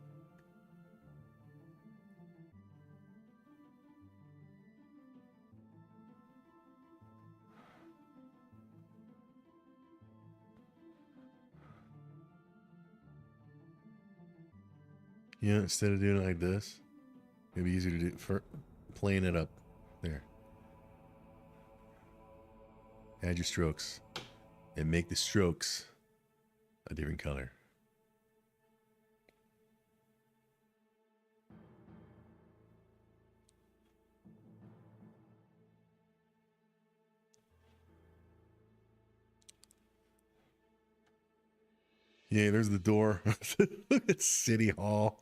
Yeah, instead of doing it like this, maybe easier to do for playing it up. There. Add your strokes and make the strokes a different color. Yeah, there's the door. Look at City Hall.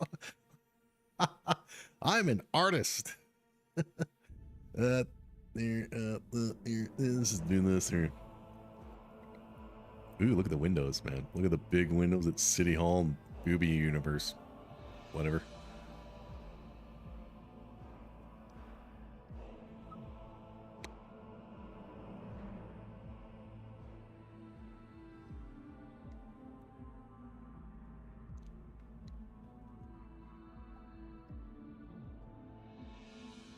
I'm an artist. There, here. This is doing this here. Ooh, look at the windows, man. Look at the big windows at City Hall and Booby Universe. Whatever.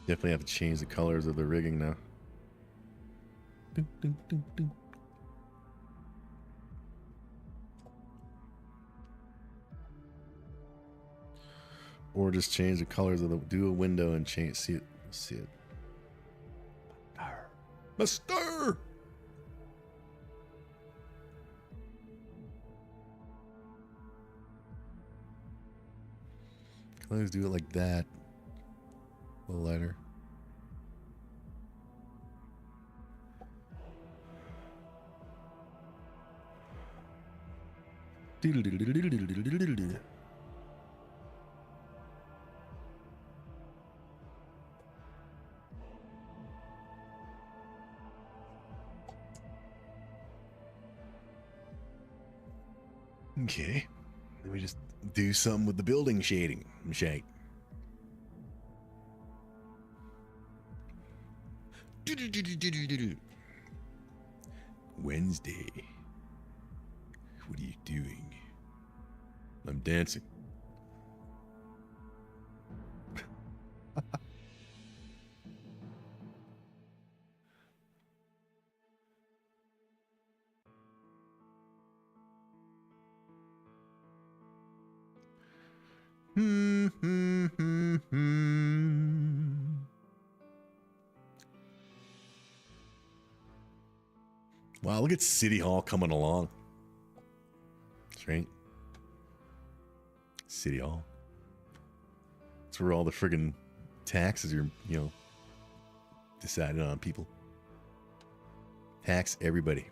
Definitely have to change the colors of the rigging now. Dun, dun, dun, dun. Or just change the colors of the, do a window and change, see it. Mister! Let's do it like that. A little lighter. Okay. Let me just do something with the building shading. Shake. Wednesday. What are you doing? I'm dancing. Wow, look at City Hall coming along. That's right. City Hall. That's where all the friggin' taxes are, you know, decided on people. Tax everybody.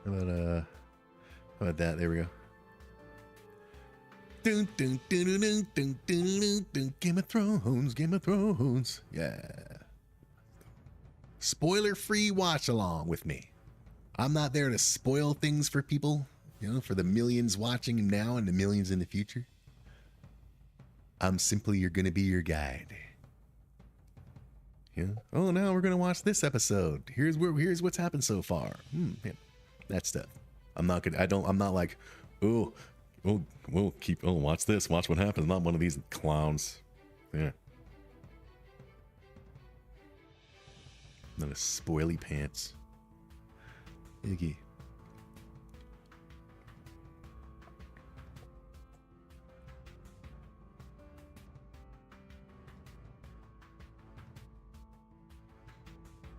How about that? There we go. Dun, dun, dun, dun, dun, dun, dun, dun. Game of Thrones, Game of Thrones. Yeah. Spoiler-free watch along with me. I'm not there to spoil things for people, you know, for the millions watching now and the millions in the future. I'm simply gonna be your guide. Yeah. Oh, now we're gonna watch this episode. Here's what's happened so far. Yeah. That stuff. I'm not like, oh, we'll keep, watch this, watch what happens. I'm not one of these clowns. Yeah. Not a spoily pants. Iggy.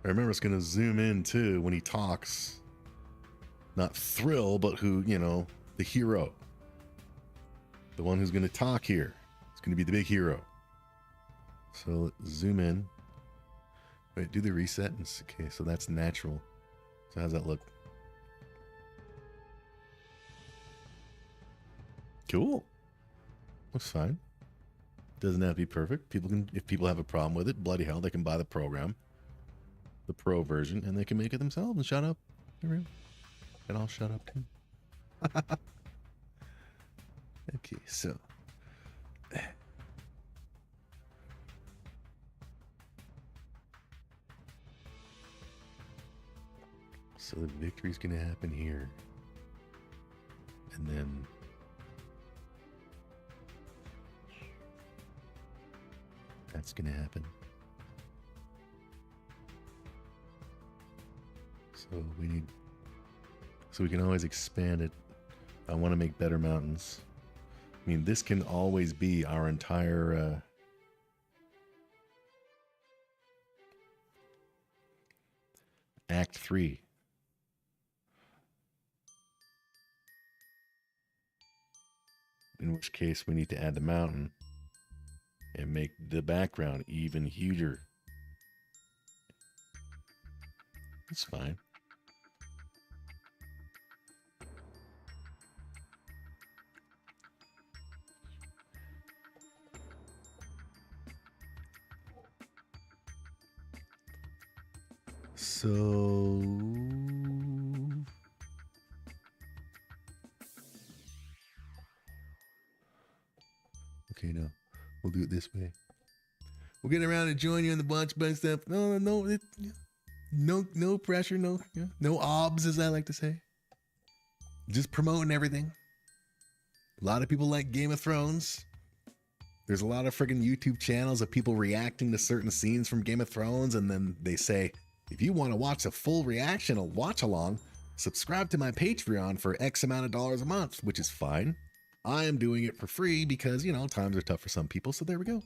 I remember it's gonna zoom in too when he talks. Not Thrill, but who, you know, the hero. The one who's going to talk here. It's going to be the big hero. So let's zoom in. Wait, do the reset. Okay, so that's natural. So how's that look? Cool. Looks fine. Doesn't have to be perfect. People can, if people have a problem with it, bloody hell, they can buy the program. The pro version, and they can make it themselves and shut up. There we go. And I'll shut up too. Okay, so. So the victory's going to happen here. And then. That's going to happen. So we need. So we can always expand it. I want to make better mountains. I mean, this can always be our entire Act 3. In which case we need to add the mountain and make the background even huger. It's fine. So okay, no, we'll do it this way. We'll get around to join you in the bunch stuff. No pressure, no obs, as I like to say. Just promoting everything. A lot of people like Game of Thrones. There's a lot of friggin' YouTube channels of people reacting to certain scenes from Game of Thrones, and then they say, if you want to watch a full reaction, a watch along, subscribe to my Patreon for X amount of dollars a month, which is fine. I am doing it for free because, you know, times are tough for some people, so there we go.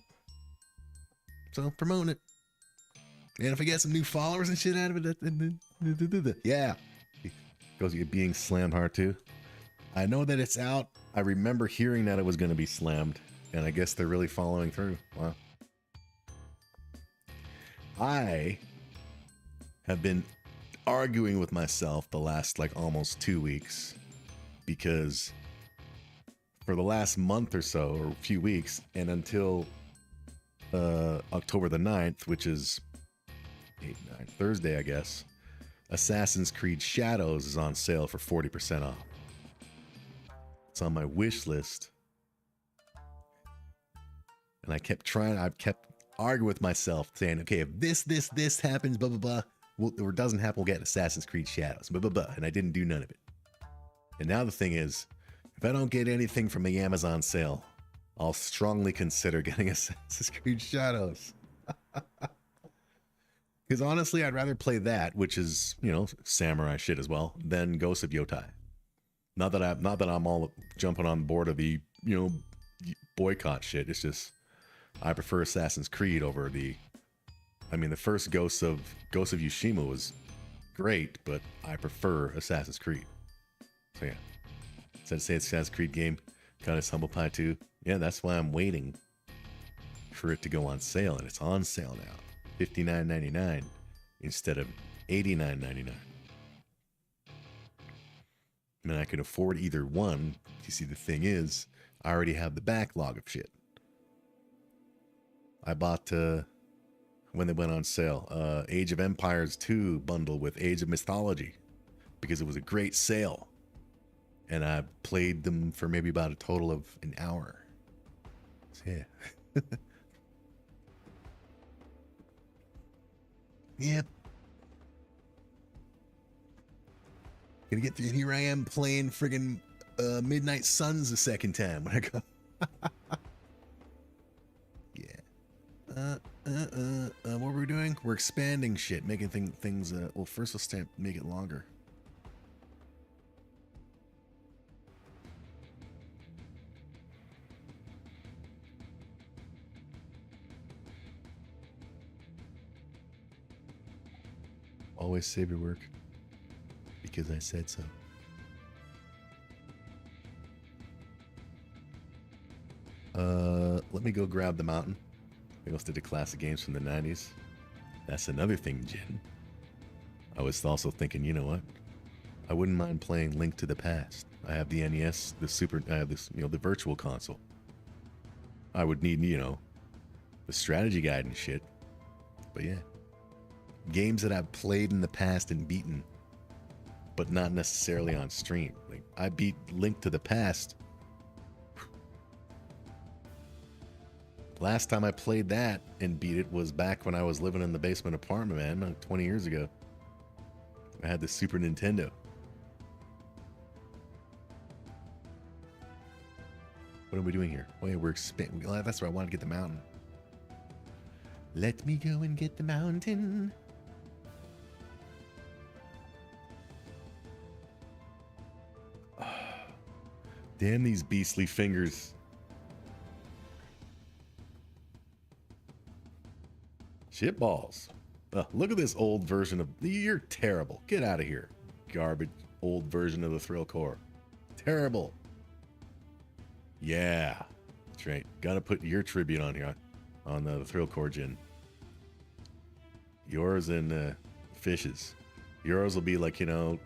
So, promoting it. And if I get some new followers and shit out of it, yeah. Goes you being slammed hard too. I know that it's out. I remember hearing that it was going to be slammed, and I guess they're really following through. Wow. I have been arguing with myself the last like almost 2 weeks because for the last month or so, or a few weeks, and until October the 9th, which is 8-9 Thursday, I guess, Assassin's Creed Shadows is on sale for 40% off. It's on my wish list. And I've kept arguing with myself, saying, okay, if this happens, blah, blah, blah, or doesn't happen, we'll get Assassin's Creed Shadows, blah, blah, blah. And I didn't do none of it. And now the thing is, if I don't get anything from the Amazon sale, I'll strongly consider getting Assassin's Creed Shadows. Because honestly, I'd rather play that, which is, you know, samurai shit as well, than Ghost of Yotai. Not that I'm all jumping on board of the, you know, boycott shit. It's just I prefer Assassin's Creed over the. I mean, the first Ghost of Tsushima was great, but I prefer Assassin's Creed. So yeah, instead of saying Assassin's Creed game, kind of Humble Pie 2. Yeah, that's why I'm waiting for it to go on sale, and it's on sale now, $59.99 instead of $89.99. I mean, I could afford either one. You see, the thing is, I already have the backlog of shit. I bought, when they went on sale, Age of Empires 2 bundle with Age of Mythology because it was a great sale. And I played them for maybe about a total of an hour. So, yeah. Yep. Gonna get through. Here I am playing friggin' Midnight Suns the second time when I go. Yeah. What we're doing? We're expanding shit, making things. Well, first let's make it longer. Always save your work. Because I said so. Let me go grab the mountain. I also did the classic games from the 90s. That's another thing, Jen. I was also thinking, you know what? I wouldn't mind playing Link to the Past. I have the NES, I have this, you know, the virtual console. I would need, you know, the strategy guide and shit. But yeah. Games that I've played in the past and beaten, but not necessarily on stream. Like, I beat Link to the Past. Last time I played that and beat it was back when I was living in the basement apartment, man, 20 years ago. I had the Super Nintendo. What are we doing here? Oh yeah, we're expanding. That's where I want to get the mountain. Let me go and get the mountain. Damn these beastly fingers. Shitballs. Look at this old version of... You're terrible. Get out of here. Garbage old version of the Thrill Core. Terrible. Yeah, that's right. Got to put your tribute on here, on the Thrill Core Gin. Yours and Fish's. Yours will be like, you know,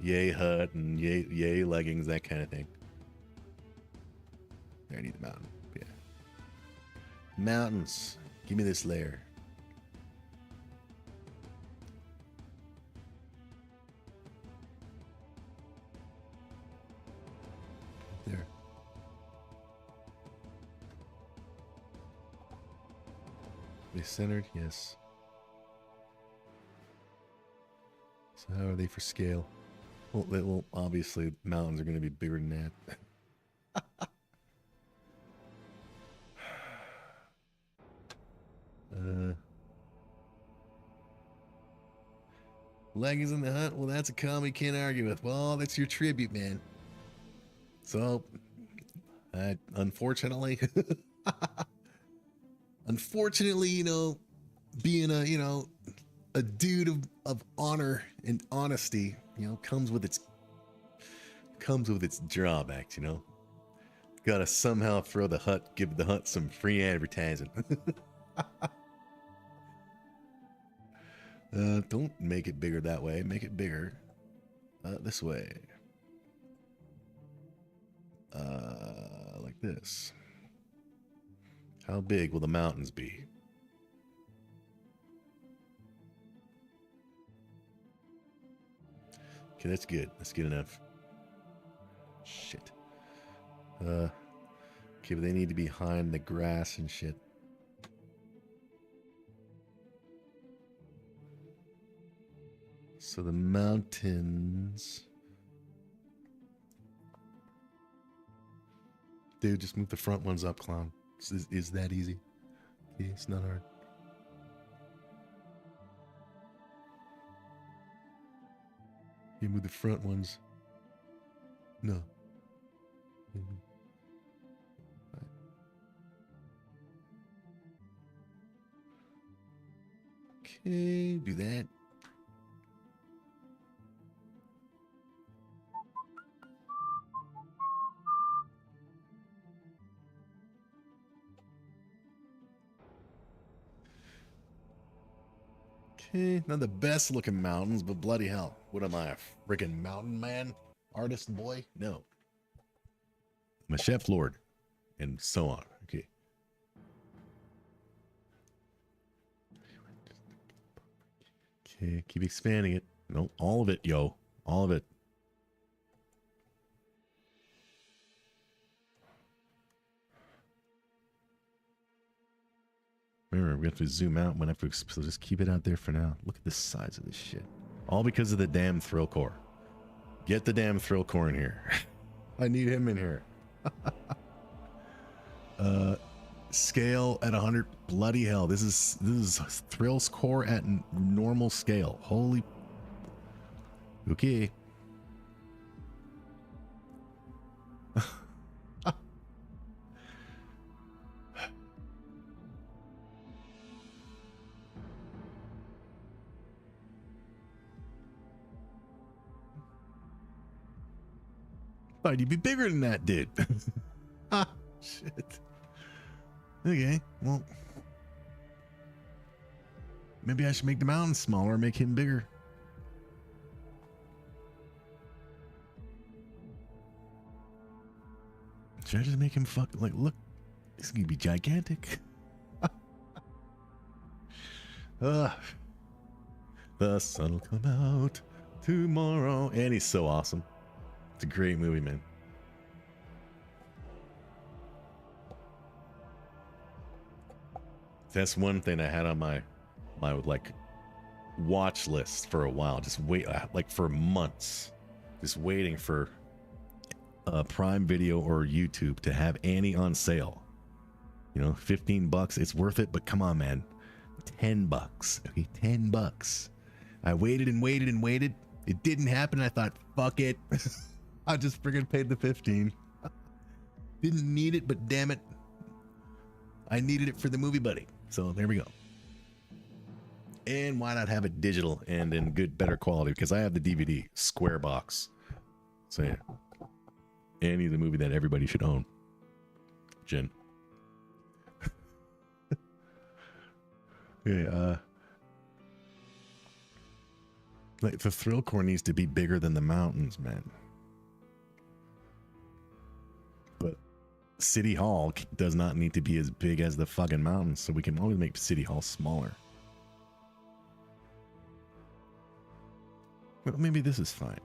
yay hut and yay leggings, that kind of thing. There, I need the mountain. Yeah. Mountains. Give me this layer. There. They centered? Yes. So how are they for scale? Well, obviously mountains are going to be bigger than that. Leggings in the hut? Well, that's a comment we can't argue with. Well, that's your tribute, man. So, unfortunately, you know, being a dude of honor and honesty, you know, comes with its drawbacks, you know. Gotta somehow give the hut some free advertising. Don't make it bigger that way. Make it bigger this way. Like this. How big will the mountains be? Okay, that's good. That's good enough. Shit. Okay, but they need to be behind the grass and shit. So the mountains... Dude, just move the front ones up, clown. Is that easy? Okay, it's not hard. You move the front ones. No. Okay, do that. Okay, not the best looking mountains, but bloody hell. What am I, a freaking mountain man? Artist boy? No. I'm a chef lord. And so on. Okay. Okay, keep expanding it. No, all of it, yo. All of it. Remember, we have to zoom out when I have to, so just keep it out there for now. Look at the size of this shit. All because of the damn Thrill Core. Get the damn Thrill Core in here. I need him in here. Scale at 100. Bloody hell. This is Thrills Core at normal scale. Holy. Okay. Thought you'd be bigger than that, dude. Ah, shit. Okay, well, maybe I should make the mountain smaller, make him bigger. Should I just make him like, look, this is gonna be gigantic. The sun will come out tomorrow. And he's so awesome. It's a great movie, man. That's one thing I had on my like watch list for a while. Just wait, like for months, just waiting for Prime Video or YouTube to have Annie on sale. You know, $15. It's worth it, but come on, man. $10. Okay, $10. I waited and waited and waited. It didn't happen. I thought, fuck it. I just friggin' paid the 15. Didn't need it, but damn it, I needed it for the movie buddy. So there we go. And why not have it digital and in better quality? Because I have the DVD, square box. So yeah, Annie, the movie that everybody should own. Jen. Yeah, like the thrill core needs to be bigger than the mountains, man. But City Hall does not need to be as big as the fucking mountains, so we can always make City Hall smaller. Well, maybe this is fine.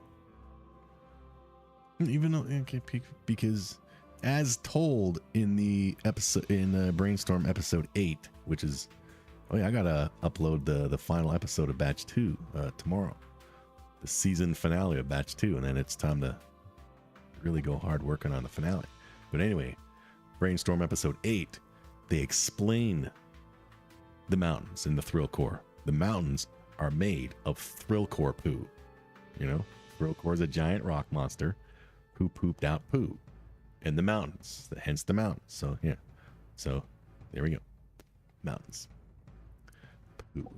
Even though, okay, because as told in the episode, in Brainstorm episode 8, which is, oh yeah, I gotta upload the final episode of batch 2 tomorrow, the season finale of batch 2, and then it's time to really go hard working on the finale. But anyway, Brainstorm episode 8, they explain the mountains in the thrill core. The mountains are made of thrill core poo. You know, thrill core is a giant rock monster who pooped out poo in the mountains, hence the mountains. So yeah, so there we go, mountains, poo.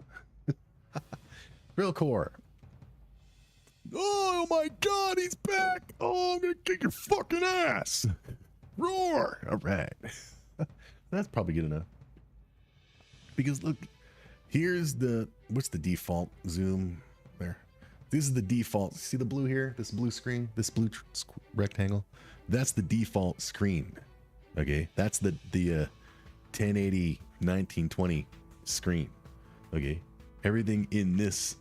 Thrill core. Oh my god, he's back. Oh, I'm gonna kick your fucking ass. Roar. All right. That's probably good enough, because look, here's the, what's the default zoom there? This is the default. See the blue here? This blue screen, this blue rectangle? That's the default screen. Okay, that's the 1080 1920 screen. Okay, everything in this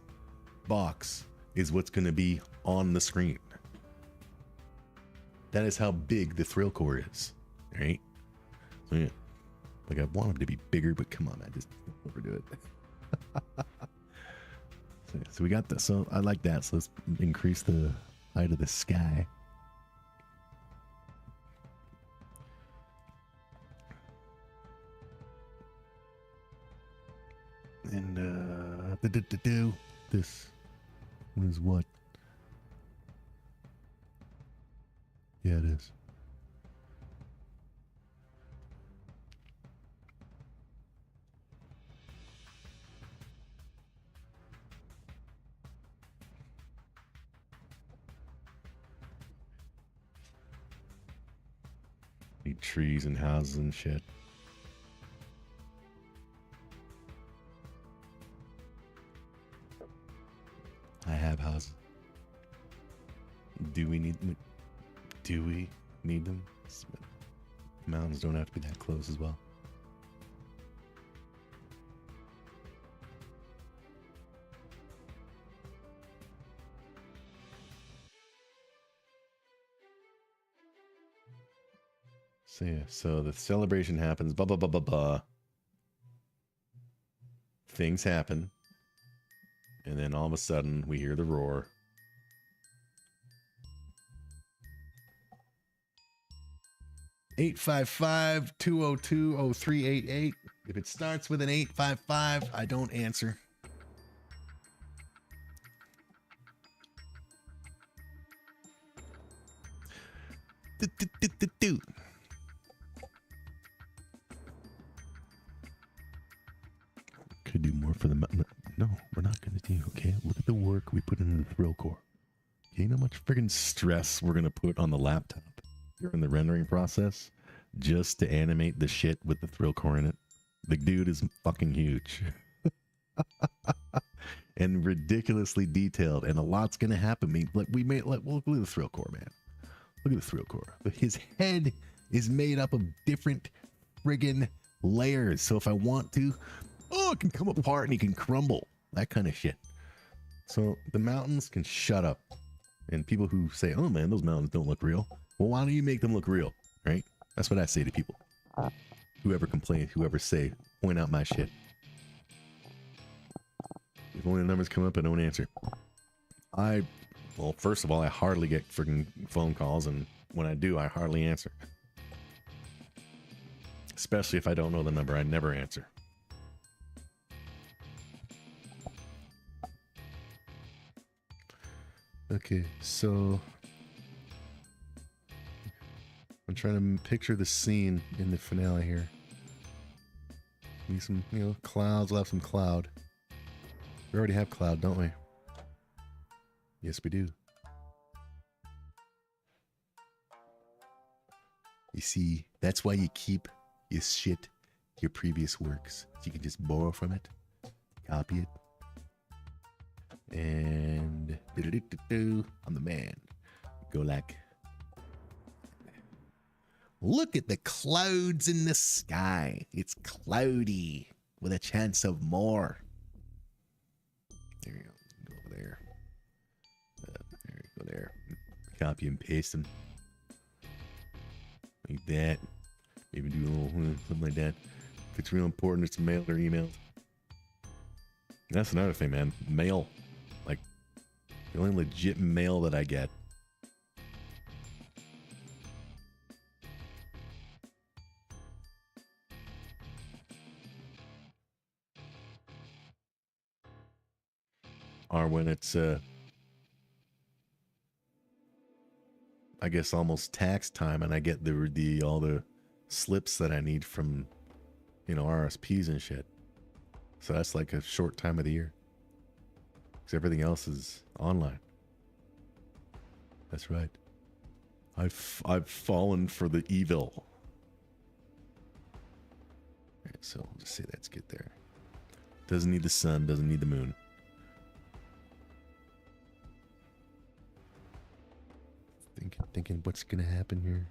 box is what's going to be on the screen. That is how big the thrill core is, right? So yeah, like I want them to be bigger, but come on, man, just don't overdo it. So we got this. So I like that. So let's increase the height of the sky. And this is what? Yeah, it is. Need trees and houses and shit. I have houses. Do we need them? Do we need them? Mountains don't have to be that close as well. So yeah, so the celebration happens, blah, blah, blah, blah, blah. Things happen. And then all of a sudden we hear the roar. (855-202-0388). If it starts with an 855, I don't answer. Could do more for the mountain. No, we're not going to do. Okay, look at the work we put into the thrill core. Okay, you know how much friggin' stress we're going to put on the laptop during the rendering process just to animate the shit with the thrill core in it. The dude is fucking huge. And ridiculously detailed, and a lot's going to happen. Look at the thrill core, man. Look at the thrill core. His head is made up of different friggin' layers. So if I want to, it can come apart and he can crumble. That kind of shit. So the mountains can shut up. And people who say, oh man, those mountains don't look real. Well, why don't you make them look real, right? That's what I say to people. Whoever complains, whoever say, point out my shit. If only the numbers come up, I don't answer. Well, first of all, I hardly get freaking phone calls, and when I do, I hardly answer. Especially if I don't know the number, I never answer. Okay, so I'm trying to picture the scene in the finale here. Need some, clouds. We'll have some cloud. We already have cloud, don't we? Yes, we do. You see, that's why you keep your shit, your previous works. So you can just borrow from it, copy it, and I'm the man. Go like, look at the clouds in the sky. It's cloudy with a chance of more. There you go. Go over there. There you go there. Copy and paste them. Like that. Maybe do a little something like that. If it's real important, it's mailed or emailed. That's another thing, man. Mail. Like, the only legit mail that I get. Are when it's, I guess almost tax time, and I get the all the slips that I need from, you know, RSPs and shit. So that's like a short time of the year, because everything else is online. That's right. I've fallen for the evil. All right, so we'll just say that's good there. Doesn't need the sun, doesn't need the moon. Thinking what's gonna happen here.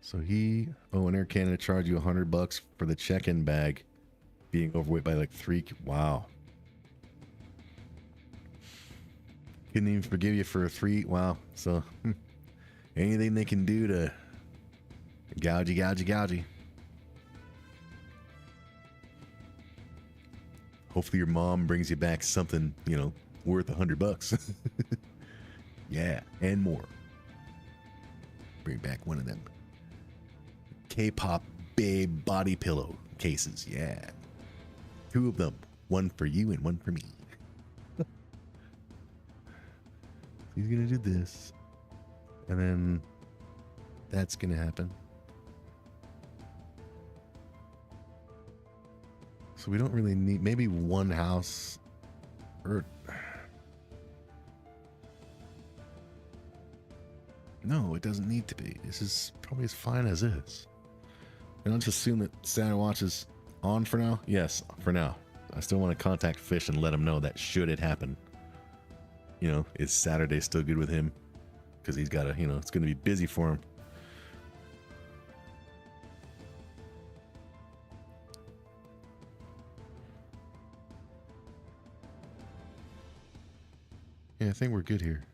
So and Air Canada charged you $100 for the check-in bag being overweight by like 3. Wow. Couldn't even forgive you for a 3. Wow. So anything they can do to gouge. Hopefully your mom brings you back something, you know, worth $100. Yeah, and more. Bring back one of them K-pop babe body pillow cases. Yeah, 2 of them, one for you and one for me. He's gonna do this, and then that's gonna happen. So we don't really need, maybe one house, or no, it doesn't need to be. This is probably as fine as is. And let's assume that Santa Watch is on for now. Yes, for now. I still want to contact Fish and let him know that should it happen, you know, is Saturday still good with him? Because he's got to, you know, it's going to be busy for him. Yeah, I think we're good here.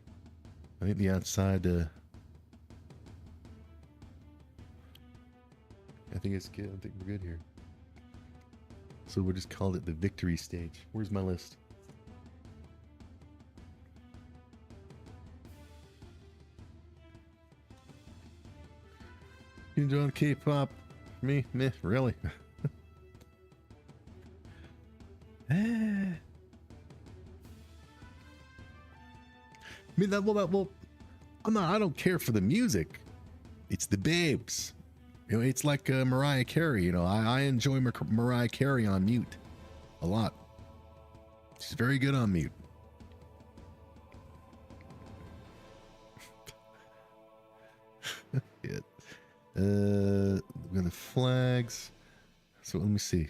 I think the outside, I think it's good. I think we're good here. So we'll just call it the victory stage. Where's my list? You enjoying K-pop? Me? Meh, really? I mean, well, I don't care for the music. It's the babes. You know, it's like Mariah Carey. You know, I enjoy Mariah Carey on mute a lot. She's very good on mute. Yeah. We're gonna flags. So let me see.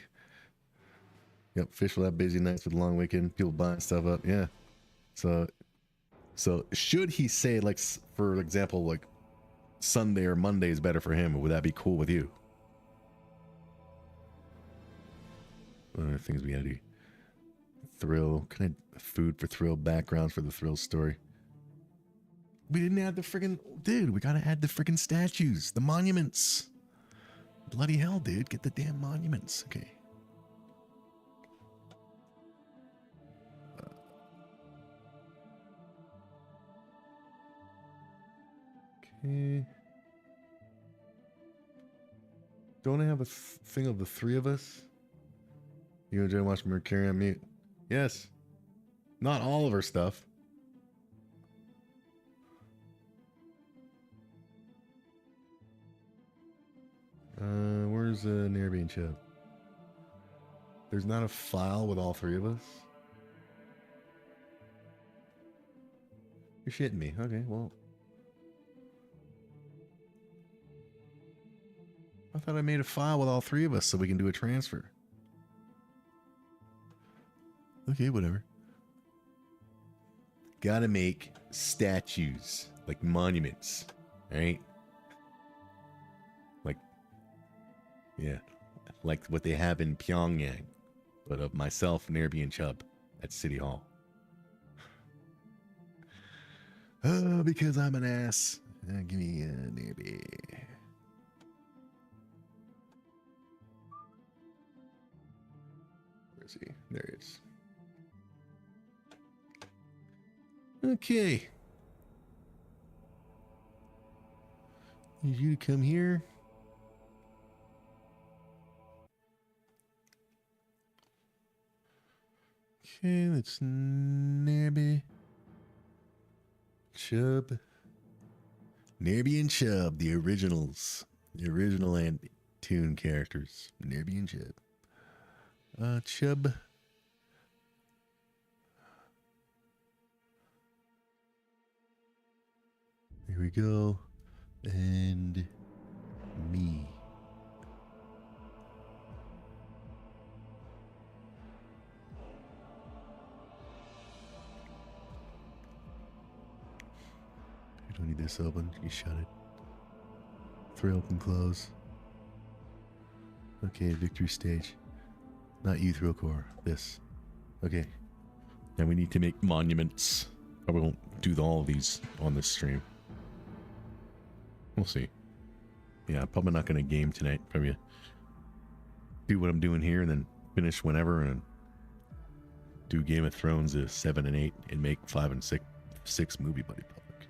Yep, Fish will have busy nights with long weekend. People buying stuff up. Yeah. So should he say, like, for example, like Sunday or Monday is better for him, would that be cool with you? What other things we gotta do? Thrill. Can I food for Thrill? Backgrounds for the Thrill story. We didn't add the friggin'... Dude, we gotta add the friggin' statues. The monuments. Bloody hell, dude. Get the damn monuments. Okay. Okay. Don't I have a thing of the 3 of us? You enjoy watching Mercury on mute? Yes. Not all of her stuff. Where's Nerby and Chip? There's not a file with all 3 of us? You're shitting me. Okay, well, I thought I made a file with all three of us so we can do a transfer. Okay, whatever. Gotta make statues, like monuments, right? Like, yeah, like what they have in Pyongyang, but of myself, Nerby, and Chubb at City Hall. Oh, because I'm an ass. Give me a Nerby. Where is he? There he is. Okay. Need you to come here. Okay, that's Nerby. Chubb. Nerby and Chubb, the originals. The original and tune characters. Nerby and Chubb. Chubb. Here we go. And me. You don't need this open. You shut it. Three open, close. Okay, victory stage. Not you, throw core. This. Okay. Now we need to make monuments. I won't do all of these on this stream. We'll see. Yeah, I'm probably not going to game tonight. Probably do what I'm doing here and then finish whenever and do Game of Thrones 7 and 8 and make 5 and 6 movie buddy public.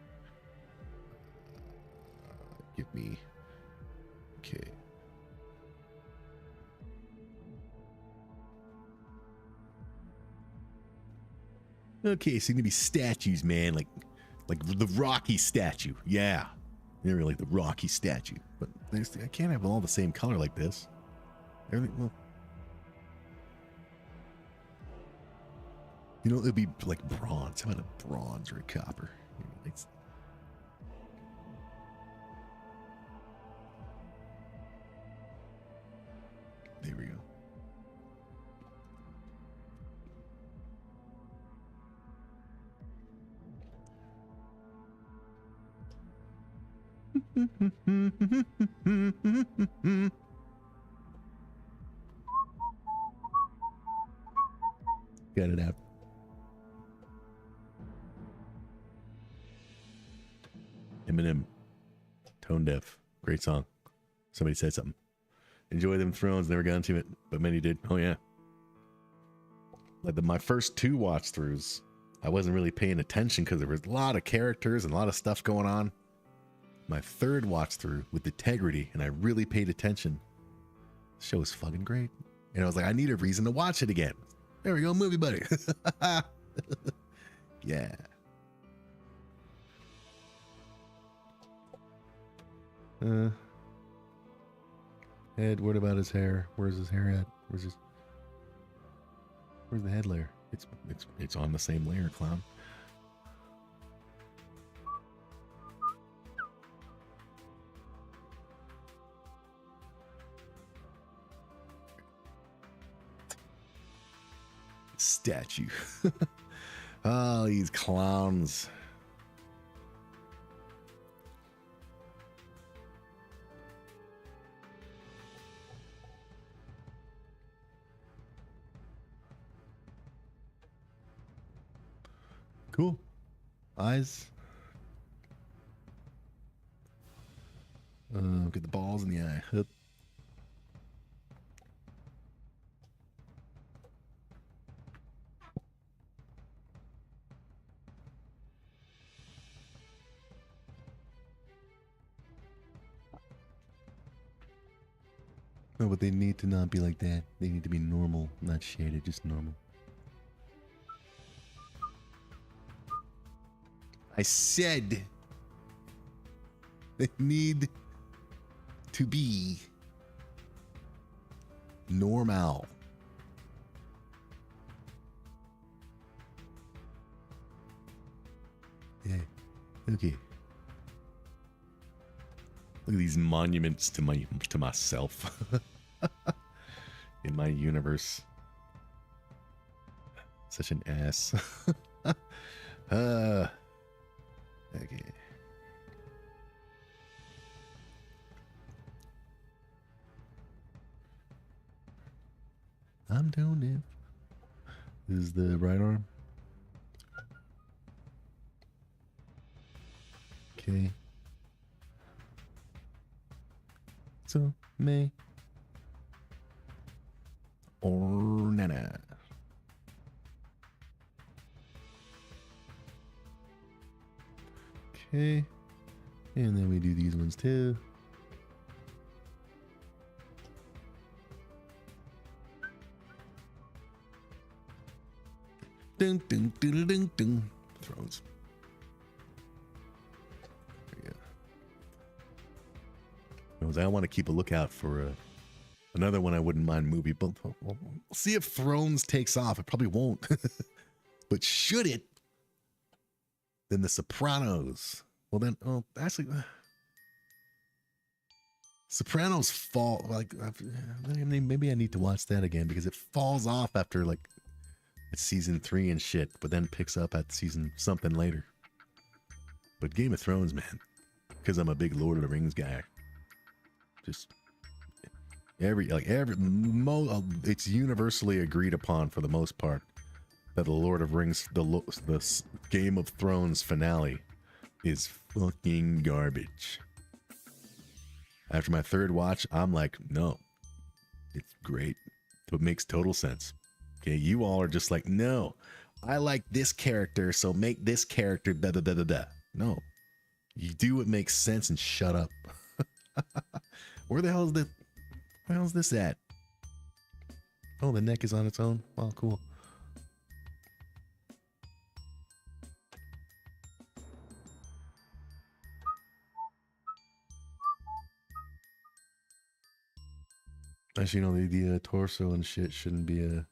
Give me. Okay. Okay, so gonna be statues, man, like the Rocky statue. Yeah, they're like the Rocky statue, but I can't have all the same color like this. Everything, well, you know, it'd be like bronze. How about a bronze or a copper? There we go. Got it out. Eminem, tone deaf, great song. Somebody said something. Enjoy them Thrones, never got into it, but many did. Oh yeah. Like my first 2 watch throughs, I wasn't really paying attention because there was a lot of characters and a lot of stuff going on. My 3rd watch through with integrity, and I really paid attention. The show was fucking great. And I was like, I need a reason to watch it again. There we go, movie buddy. Yeah. Head, what about his hair? Where's his hair at? Where's the head layer? It's on the same layer, clown. Statue. Oh, these clowns. Cool. Eyes. Get the balls in the eye. Hup. No, but they need to not be like that. They need to be normal, not shaded, just normal. I said they need to be normal. Yeah. Okay. Look at these monuments to myself in my universe. Such an ass. Okay. I'm doing it. This is the right arm. Okay. So, May. Or Nana. Okay. And then we do these ones too. Ding, ding, ding, ding, ding. Thrones. There we go. I want to keep a lookout for another one I wouldn't mind movie, but we'll see if Thrones takes off. It probably won't. But should it, then The Sopranos. Well, then, actually, Sopranos fall, like, maybe I need to watch that again because it falls off after, like, it's season 3 and shit, but then picks up at season something later. But Game of Thrones, man, because I'm a big Lord of the Rings guy. Just it's universally agreed upon for the most part that the Lord of Rings, the Game of Thrones finale is fucking garbage. After my third watch, I'm like, no, it's great. It makes total sense. Okay, you all are just like, no, I like this character, so make this character da da da da da. No, you do what makes sense and shut up. Where the hell is this at? Oh, the neck is on its own. Wow, cool. Actually, you know, the torso and shit shouldn't be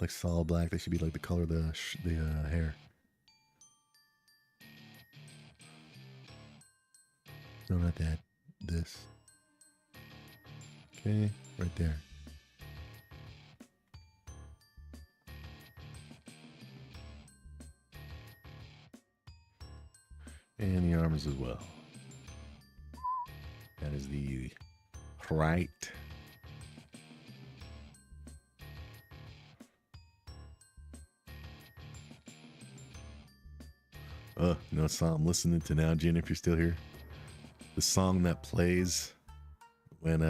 like solid black. They should be like the color of the hair. No, not that. This. Okay, right there. And the arms as well. That is the right. You know what song I'm listening to now, Jen, if you're still here? The song that plays when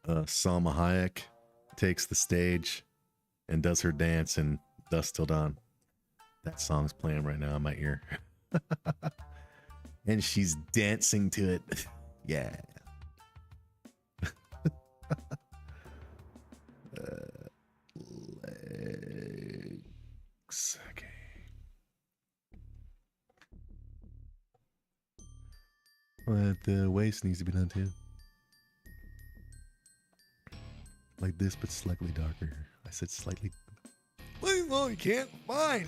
Salma Hayek takes the stage and does her dance in Dusk Till Dawn. That song's playing right now in my ear. And she's dancing to it. Yeah. Legs. Okay. Well, the waist needs to be done too. Like this, but slightly darker. I said slightly. Well, you can't find.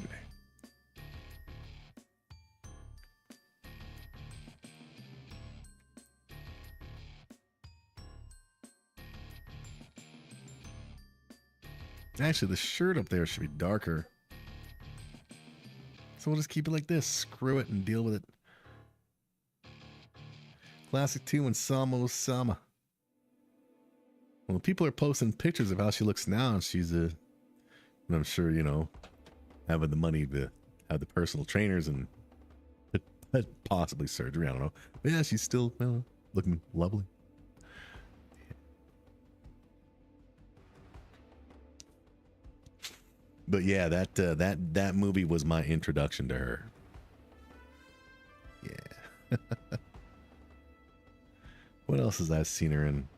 Actually, the shirt up there should be darker. So we'll just keep it like this. Screw it and deal with it. Classic 2 when Sama was Sama. Well, people are posting pictures of how she looks now, and she's and I'm sure, you know, having the money to have the personal trainers and possibly surgery. I don't know. But yeah, she's still looking lovely. But yeah, that movie was my introduction to her. Yeah. What else has I seen her in?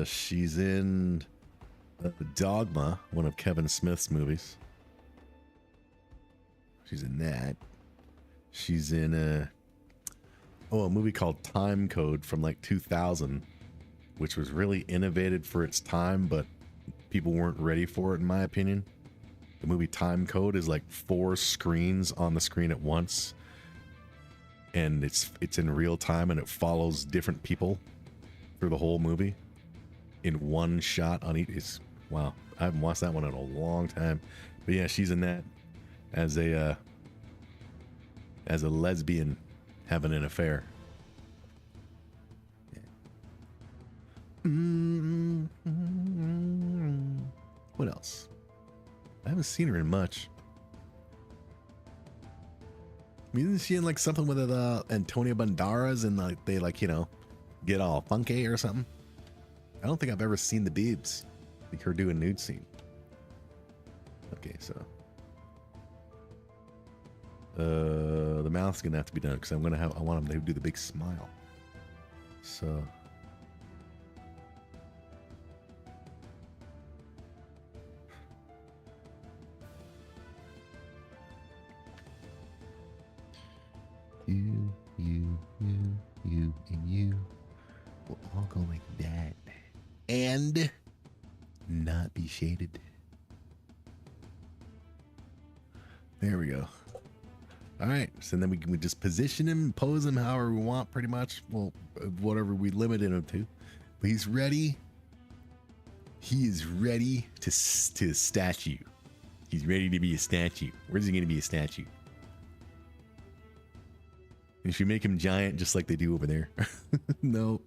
She's in Dogma, one of Kevin Smith's movies. She's in that. She's in a movie called Time Code from like 2000, which was really innovative for its time, but people weren't ready for it, in my opinion. The movie Time Code is like 4 screens on the screen at once. and it's in real time, and it follows different people through the whole movie in one shot on each. It's wow. I haven't watched that one in a long time, but yeah, she's in that as a lesbian having an affair. What else? I haven't seen her in much. I mean, isn't she in like something with Antonio Banderas and like they like, you know, get all funky or something? I don't think I've ever seen the boobs, like her do a nude scene. Okay, so the mouth's gonna have to be done because I want him to do the big smile. So you, and you will all go like that and not be shaded. There we go. All right, so then we just position him, pose him however we want, pretty much. Well, whatever we limited him to. But he's ready. He is ready to statue. He's ready to be a statue. Where's he going to be a statue? And if you make him giant, just like they do over there. No,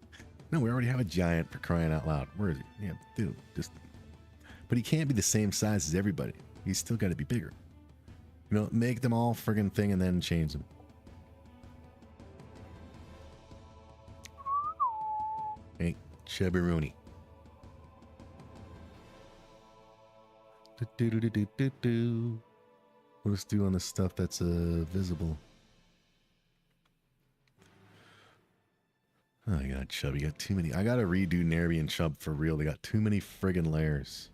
we already have a giant, for crying out loud. Where is he? Yeah, dude, just. But he can't be the same size as everybody. He's still got to be bigger. You know, make them all friggin' thing and then change them. Hey, Chubby Rooney. Let's do on the stuff that's visible. Oh my god, Chub, you got too many. I gotta redo Nerby and Chub for real. They got too many friggin' layers.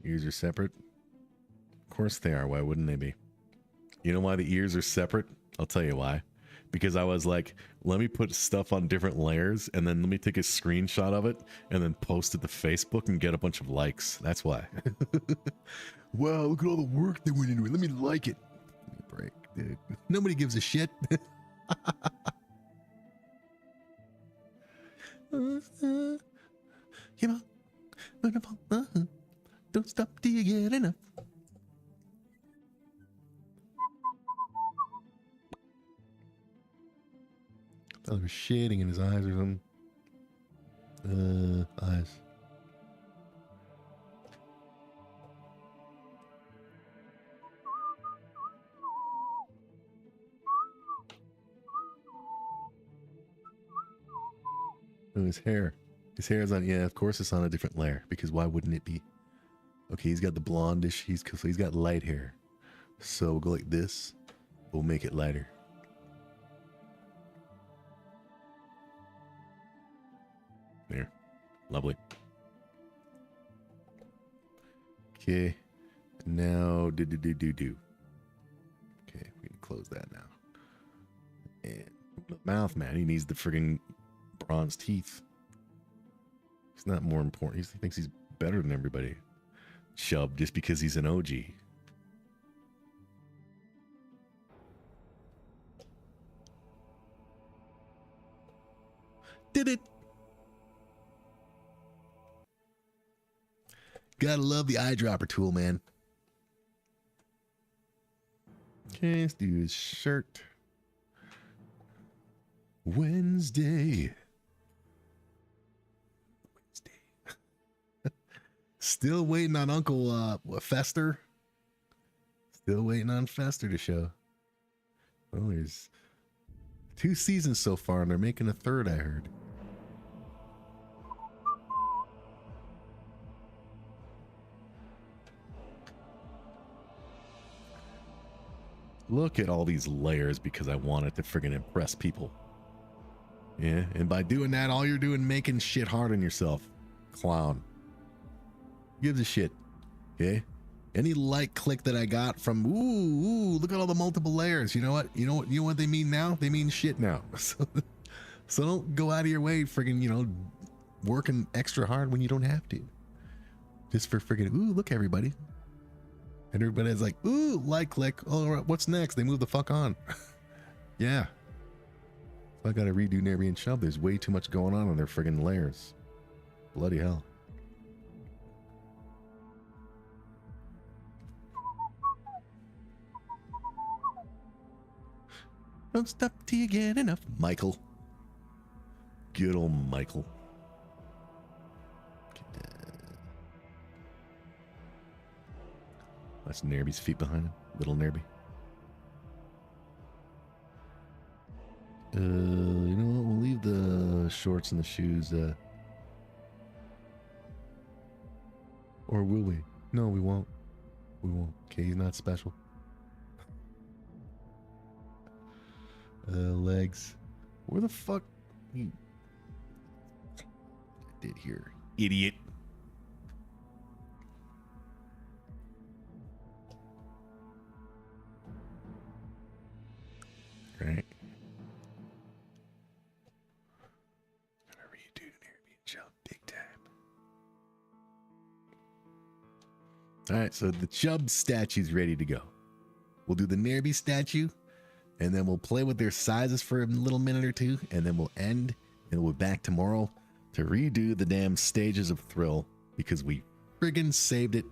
Ears are separate? Of course they are. Why wouldn't they be? You know why the ears are separate? I'll tell you why. Because I was like, let me put stuff on different layers and then let me take a screenshot of it and then post it to Facebook and get a bunch of likes. That's why. Wow, look at all the work that went into it. Let me like it. Give me a break, dude. Nobody gives a shit. Don't stop till you get enough. I thought there was shading in his eyes or something. Eyes. Oh, his hair. His hair is on, yeah, of course it's on a different layer, because why wouldn't it be? Okay, he's got the blondish, he's got light hair. So we'll go like this. We'll make it lighter. There. Lovely. Okay. Now do. Okay, we can close that now. And the mouth, man, he needs the friggin' bronze teeth. He's not more important. He thinks he's better than everybody. Chub, just because he's an OG. Did it. Gotta love the eyedropper tool, man. Okay, let's do his shirt. Wednesday. Still waiting on Uncle Fester. Still waiting on Fester to show. Well, there's 2 seasons so far, and they're making a 3rd, I heard. Look at all these layers because I wanted to friggin' impress people. Yeah, and by doing that, all you're doing making shit hard on yourself. Clown. Gives a shit. Okay? Any like click that I got from ooh, look at all the multiple layers. You know what? You know what they mean now? They mean shit now. So don't go out of your way friggin', working extra hard when you don't have to. Just for freaking, ooh, look, everybody. And everybody's like, ooh, like, click. Oh, what's next? They move the fuck on. Yeah. So I gotta redo Nerby and Shove. There's way too much going on their friggin' layers. Bloody hell. Don't stop till you get enough. Michael. Good old Michael. That's Nerby's feet behind him. Little Nerby. You know what? We'll leave the shorts and the shoes. Or will we? No, we won't. We won't. Okay, he's not special. Legs. Where the fuck? I did here. Idiot. Right. Gotta redo Nerby jump big time. Alright, so the Chubb statue's ready to go. We'll do the Nerby statue, and then we'll play with their sizes for a little minute or two, and then we'll end, and we'll be back tomorrow to redo the damn stages of Thrill, because we friggin' saved it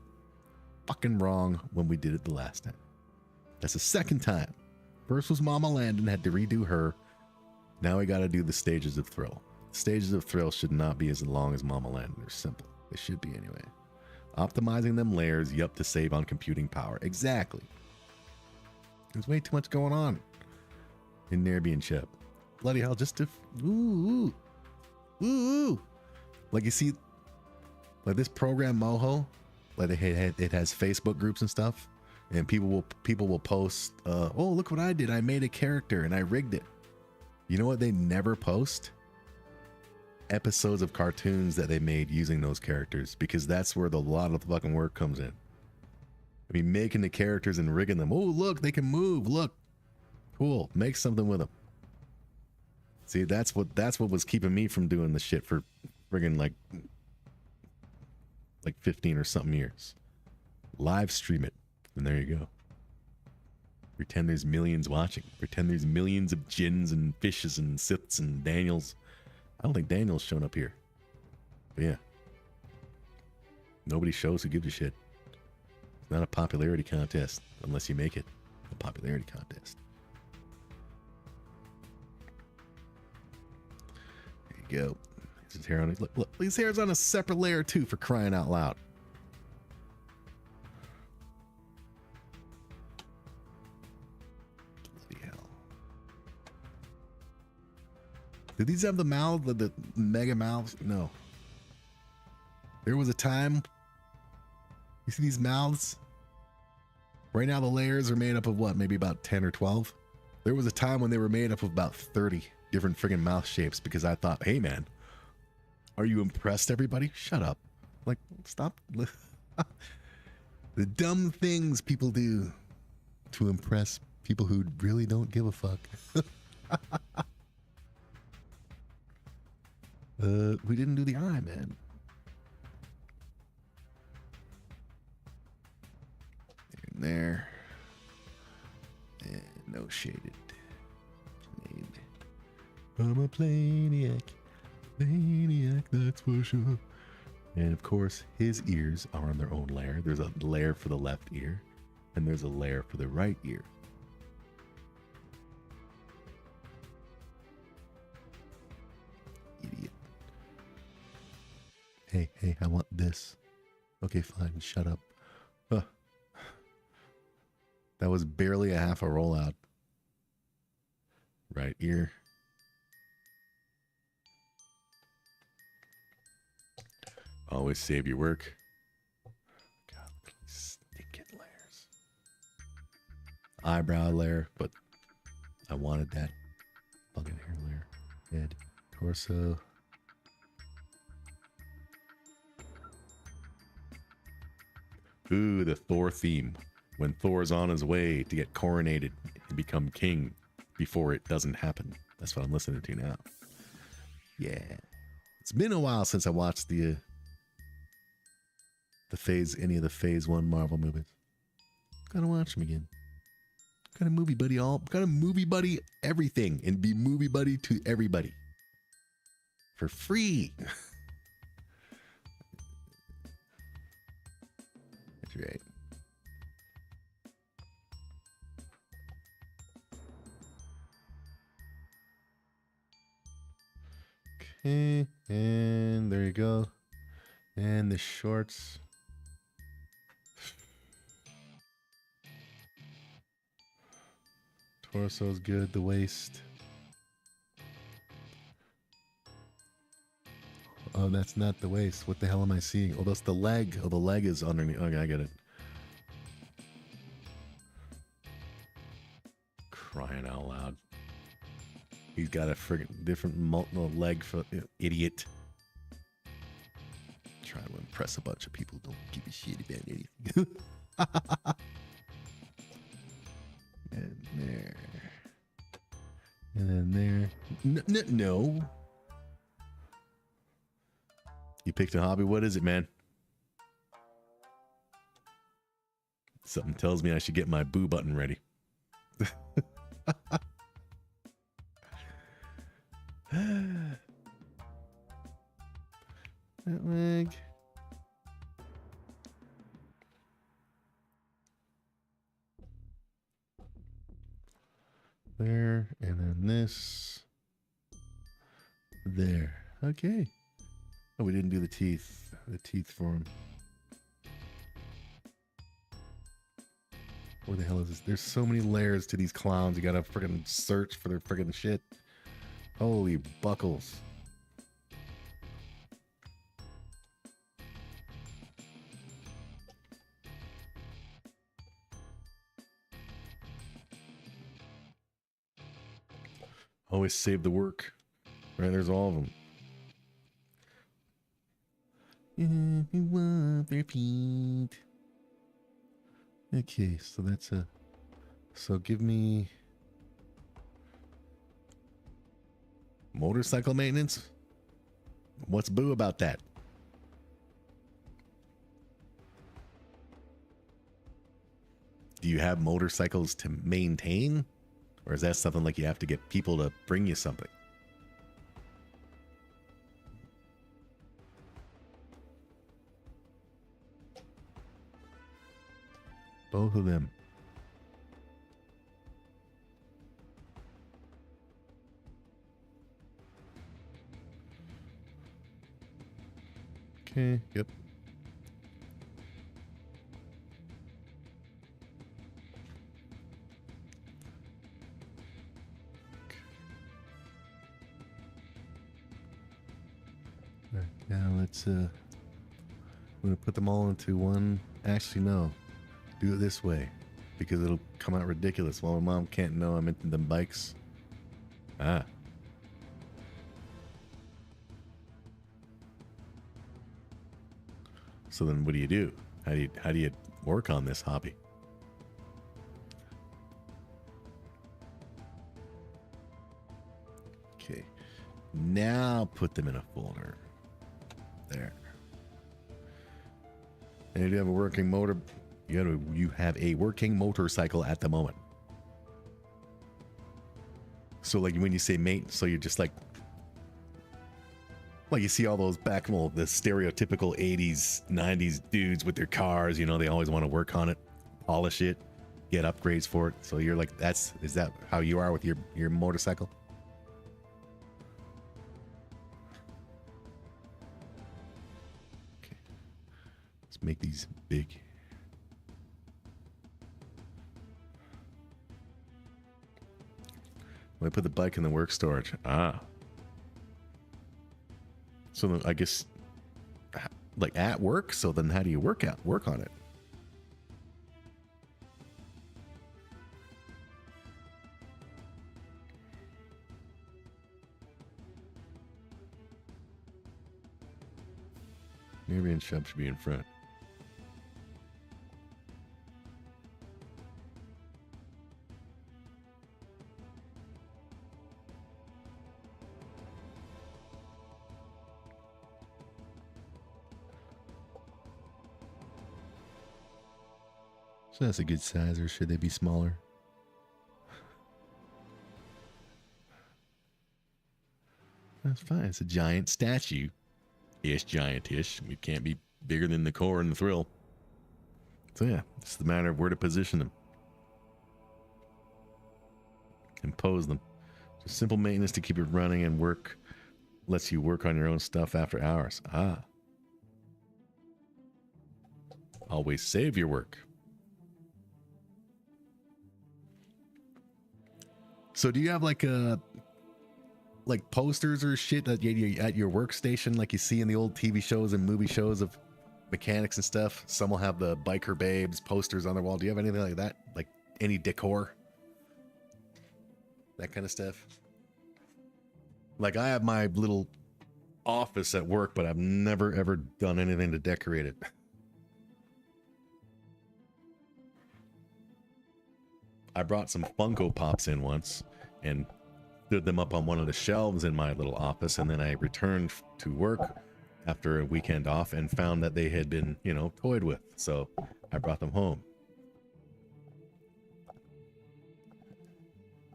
fucking wrong when we did it the last time. That's the second time. First was Mama Landon, had to redo her. Now we gotta do the stages of Thrill. Stages of Thrill should not be as long as Mama Landon. They're simple. They should be anyway. Optimizing them layers, yup, to save on computing power. Exactly. There's way too much going on in Nerby and Chip. Bloody hell, just to... Ooh. Like you see, like this program Moho, like it has Facebook groups and stuff. And people will post, oh, look what I did. I made a character and I rigged it. You know what they never post? Episodes of cartoons that they made using those characters, because that's where a lot of the fucking work comes in. I mean, making the characters and rigging them. Oh, look, they can move. Look. Cool. Make something with them. See, that's what was keeping me from doing the shit for friggin' like 15 or something years. Live stream it. And there you go. Pretend there's millions watching. Pretend there's millions of Jins and Fishes and Siths and Daniels. I don't think Daniel's shown up here. But yeah. Nobody shows who gives a shit. It's not a popularity contest unless you make it a popularity contest. There you go. His hair on it. Look, his hair's on a separate layer too, for crying out loud. Do these have the mouth, the mega mouths? No. There was a time. You see these mouths? Right now the layers are made up of what? Maybe about 10 or 12. There was a time when they were made up of about 30 different friggin' mouth shapes, because I thought, hey man, are you impressed, everybody? Shut up. Like, stop. The dumb things people do to impress people who really don't give a fuck. We didn't do the eye, man. There. And no shaded. I'm a Planiac. Planiac, that's for sure. And of course, his ears are on their own layer. There's a layer for the left ear, and there's a layer for the right ear. Idiot. Hey, I want this. Okay, fine, shut up. That was barely a half a rollout. Right ear. Always save your work. God, stinking layers. Eyebrow layer, but I wanted that fucking hair layer. Head, torso. Ooh, the Thor theme. When Thor's on his way to get coronated and become king before it doesn't happen. That's what I'm listening to now. Yeah. It's been a while since I watched the any of the Phase 1 Marvel movies. Gotta watch them again. Got a movie buddy everything, and be movie buddy to everybody. For free. That's right. Okay, and there you go. And the shorts. Torso's good, the waist. Oh, that's not the waist. What the hell am I seeing? Oh, that's the leg. Oh, the leg is underneath. Okay, I get it. Crying out loud. He's got a friggin' different leg for idiot. Trying to impress a bunch of people. Don't give a shit about anything. And there. And then there. No. You picked a hobby. What is it, man? Something tells me I should get my boo button ready. That leg. There, and then this. There. Okay. Oh, we didn't do the teeth. The teeth for him. Where the hell is this? There's so many layers to these clowns. You gotta freaking search for their freaking shit. Holy buckles. Always save the work. Right, there's all of them. Repeat. Okay, so that's a... So give me... Motorcycle maintenance? What's boo about that? Do you have motorcycles to maintain? Or is that something like you have to get people to bring you something? Both of them. Okay, yep. Right, now let's I'm gonna put them all into one. Actually, no. Do it this way, because it'll come out ridiculous. Well, my mom can't know I'm into them bikes. Ah. So then what do you do? How do you work on this hobby? Okay. Now put them in a folder. There. And you do have a working motor. You have a working motorcycle at the moment. So like when you say mate, so you're just like you see all those the stereotypical 80s, 90s dudes with their cars, you know, they always want to work on it, polish it, get upgrades for it. So you're like, is that how you are with your motorcycle? Okay. Let's make these big. I put the bike in the work storage. Ah. So then I guess, like at work. So then, how do you work on it? Maybe and Shub should be in front. So that's a good size, or should they be smaller? That's fine. It's a giant statue. Ish, giant-ish. It can't be bigger than the core and the thrill. So yeah, it's the matter of where to position them. And pose them. Just simple maintenance to keep it running and work. Lets you work on your own stuff after hours. Ah. Always save your work. So do you have like posters or shit that you at your workstation, like you see in the old TV shows and movie shows of mechanics and stuff? Some will have the biker babes posters on their wall. Do you have anything like that? Like any decor? That kind of stuff? Like I have my little office at work, but I've never ever done anything to decorate it. I brought some Funko Pops in once and stood them up on one of the shelves in my little office, and then I returned to work after a weekend off and found that they had been, you know, toyed with. So I brought them home.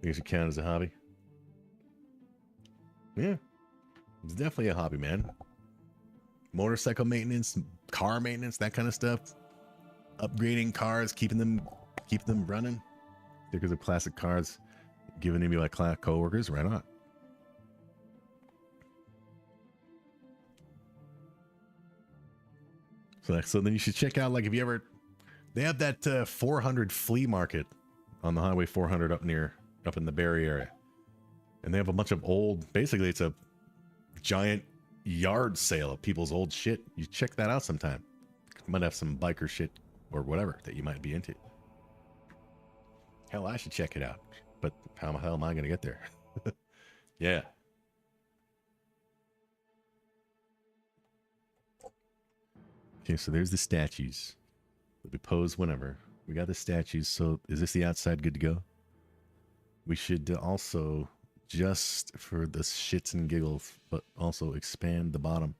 I guess it count as a hobby. Yeah, it's definitely a hobby, man. Motorcycle maintenance, car maintenance, that kind of stuff. Upgrading cars, keeping them running. Stickers of classic cars given to me by co-workers, right on. So then you should check out, like, if you ever, they have that 400 flea market on the Highway 400 up in the Barrie area. And they have a bunch of old, basically it's a giant yard sale of people's old shit. You check that out sometime. You might have some biker shit or whatever that you might be into. Hell, I should check it out. But how the hell am I going to get there? Yeah. Okay, so there's the statues. They'll be posed whenever. We got the statues, so is this the outside good to go? We should also, just for the shits and giggles, but also expand the bottom.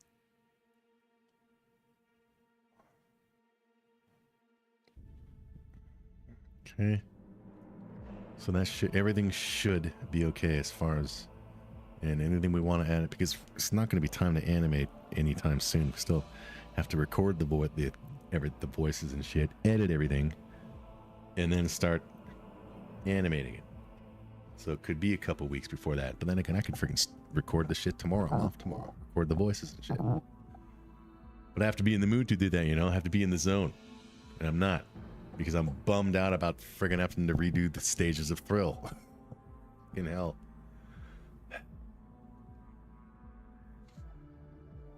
Okay. So that everything should be okay as far as, and anything we want to add, because it's not going to be time to animate anytime soon. We still have to record the voices and shit, edit everything, and then start animating it. So it could be a couple weeks before that. But then again, I could freaking record the shit tomorrow. I'm off tomorrow. Record the voices and shit. But I have to be in the mood to do that, you know? I have to be in the zone. And I'm not. Because I'm bummed out about friggin' having to redo the stages of Thrill. In hell.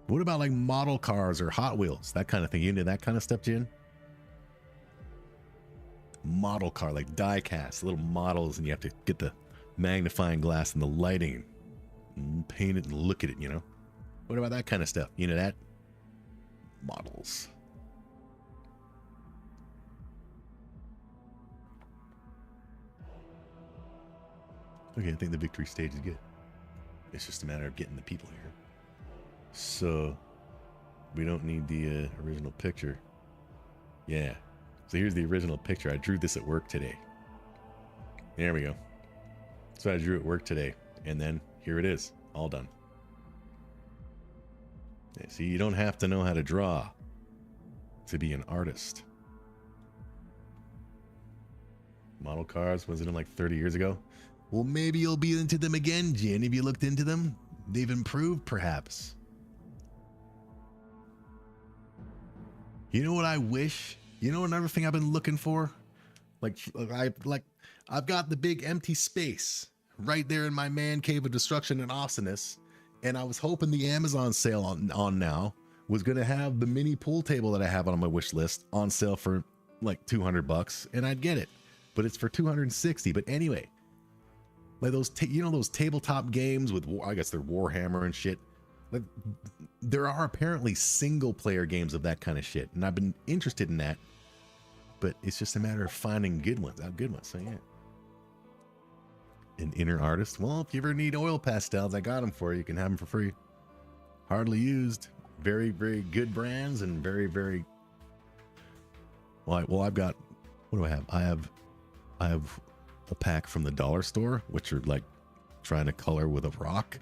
What about like model cars or Hot Wheels? That kind of thing. You into that kind of stuff, Jin? Model car, like die cast, little models, and you have to get the magnifying glass and the lighting. And paint it and look at it, you know? What about that kind of stuff? You know that? Models. Okay, I think the victory stage is good. It's just a matter of getting the people here. So, we don't need the original picture. Yeah. So here's the original picture. I drew this at work today. There we go. So I drew at work today. And then here it is. All done. Yeah, see, you don't have to know how to draw to be an artist. Model cars, was it in like 30 years ago? Well, maybe you'll be into them again, Jen. Have you looked into them? They've improved, perhaps. You know what I wish? You know another thing I've been looking for? I've got the big empty space right there in my man cave of destruction and awesomeness, and I was hoping the Amazon sale on now was going to have the mini pool table that I have on my wish list on sale for like $200, and I'd get it. But it's for $260. But anyway, like those, those tabletop games with, I guess they're Warhammer and shit. Like, there are apparently single player games of that kind of shit, and I've been interested in that. But it's just a matter of finding good ones. So yeah. An inner artist. Well, if you ever need oil pastels, I got them for you. You can have them for free. Hardly used. Very, very good brands and very, very. Well, I've got what do I have? I have a pack from the dollar store, which are like trying to color with a rock,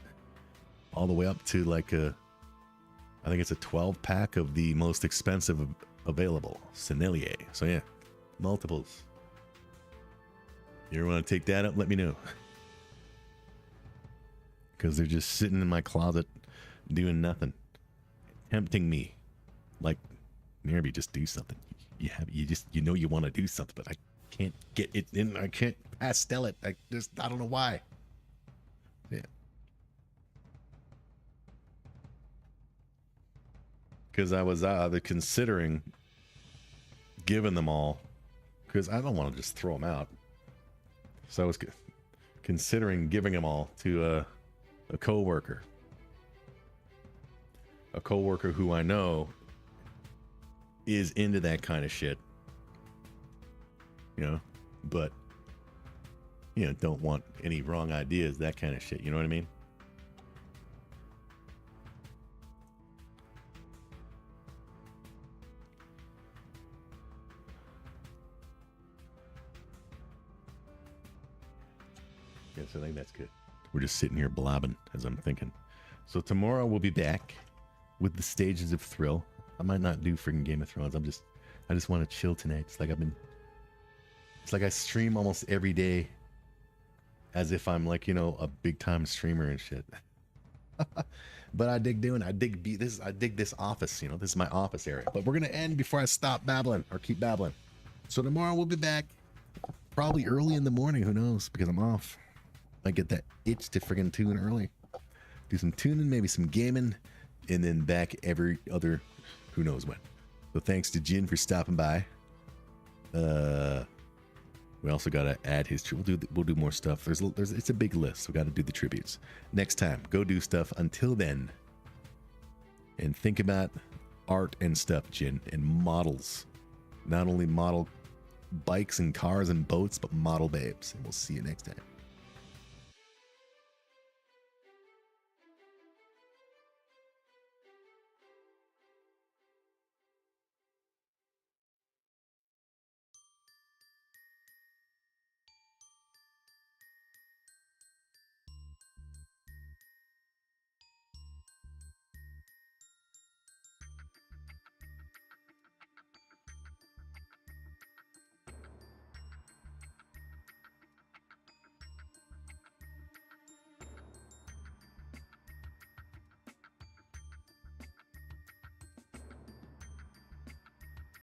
all the way up to like I think it's a 12 pack of the most expensive available, Sennelier. So yeah, multiples. You ever want to take that up? Let me know. Because they're just sitting in my closet doing nothing, tempting me. Like, maybe just do something. You know you want to do something, but I can't get it in. I can't pastel it. I don't know why. Yeah. Because I was considering giving them all, because I don't want to just throw them out. So I was considering giving them all to a coworker who I know is into that kind of shit, you know, but you know, don't want any wrong ideas, that kind of shit, you know what I mean? Yes, I think that's good. We're just sitting here blabbing as I'm thinking. So tomorrow we'll be back with the stages of Thrill. I might not do freaking Game of Thrones. I just want to chill tonight. It's like I stream almost every day as if I'm like, you know, a big time streamer and shit. But I dig this office, you know, this is my office area. But we're going to end before I stop babbling or keep babbling. So tomorrow we'll be back probably early in the morning. Who knows? Because I'm off. I get that itch to friggin' tune early. Do some tuning, maybe some gaming, and then back every other who knows when. So thanks to Jin for stopping by. We also got to add his we'll do more stuff. It's a big list. We got to do the tributes next time. Go do stuff. Until then, and think about art and stuff, Jin, and models. Not only model bikes and cars and boats, but model babes. And we'll see you next time.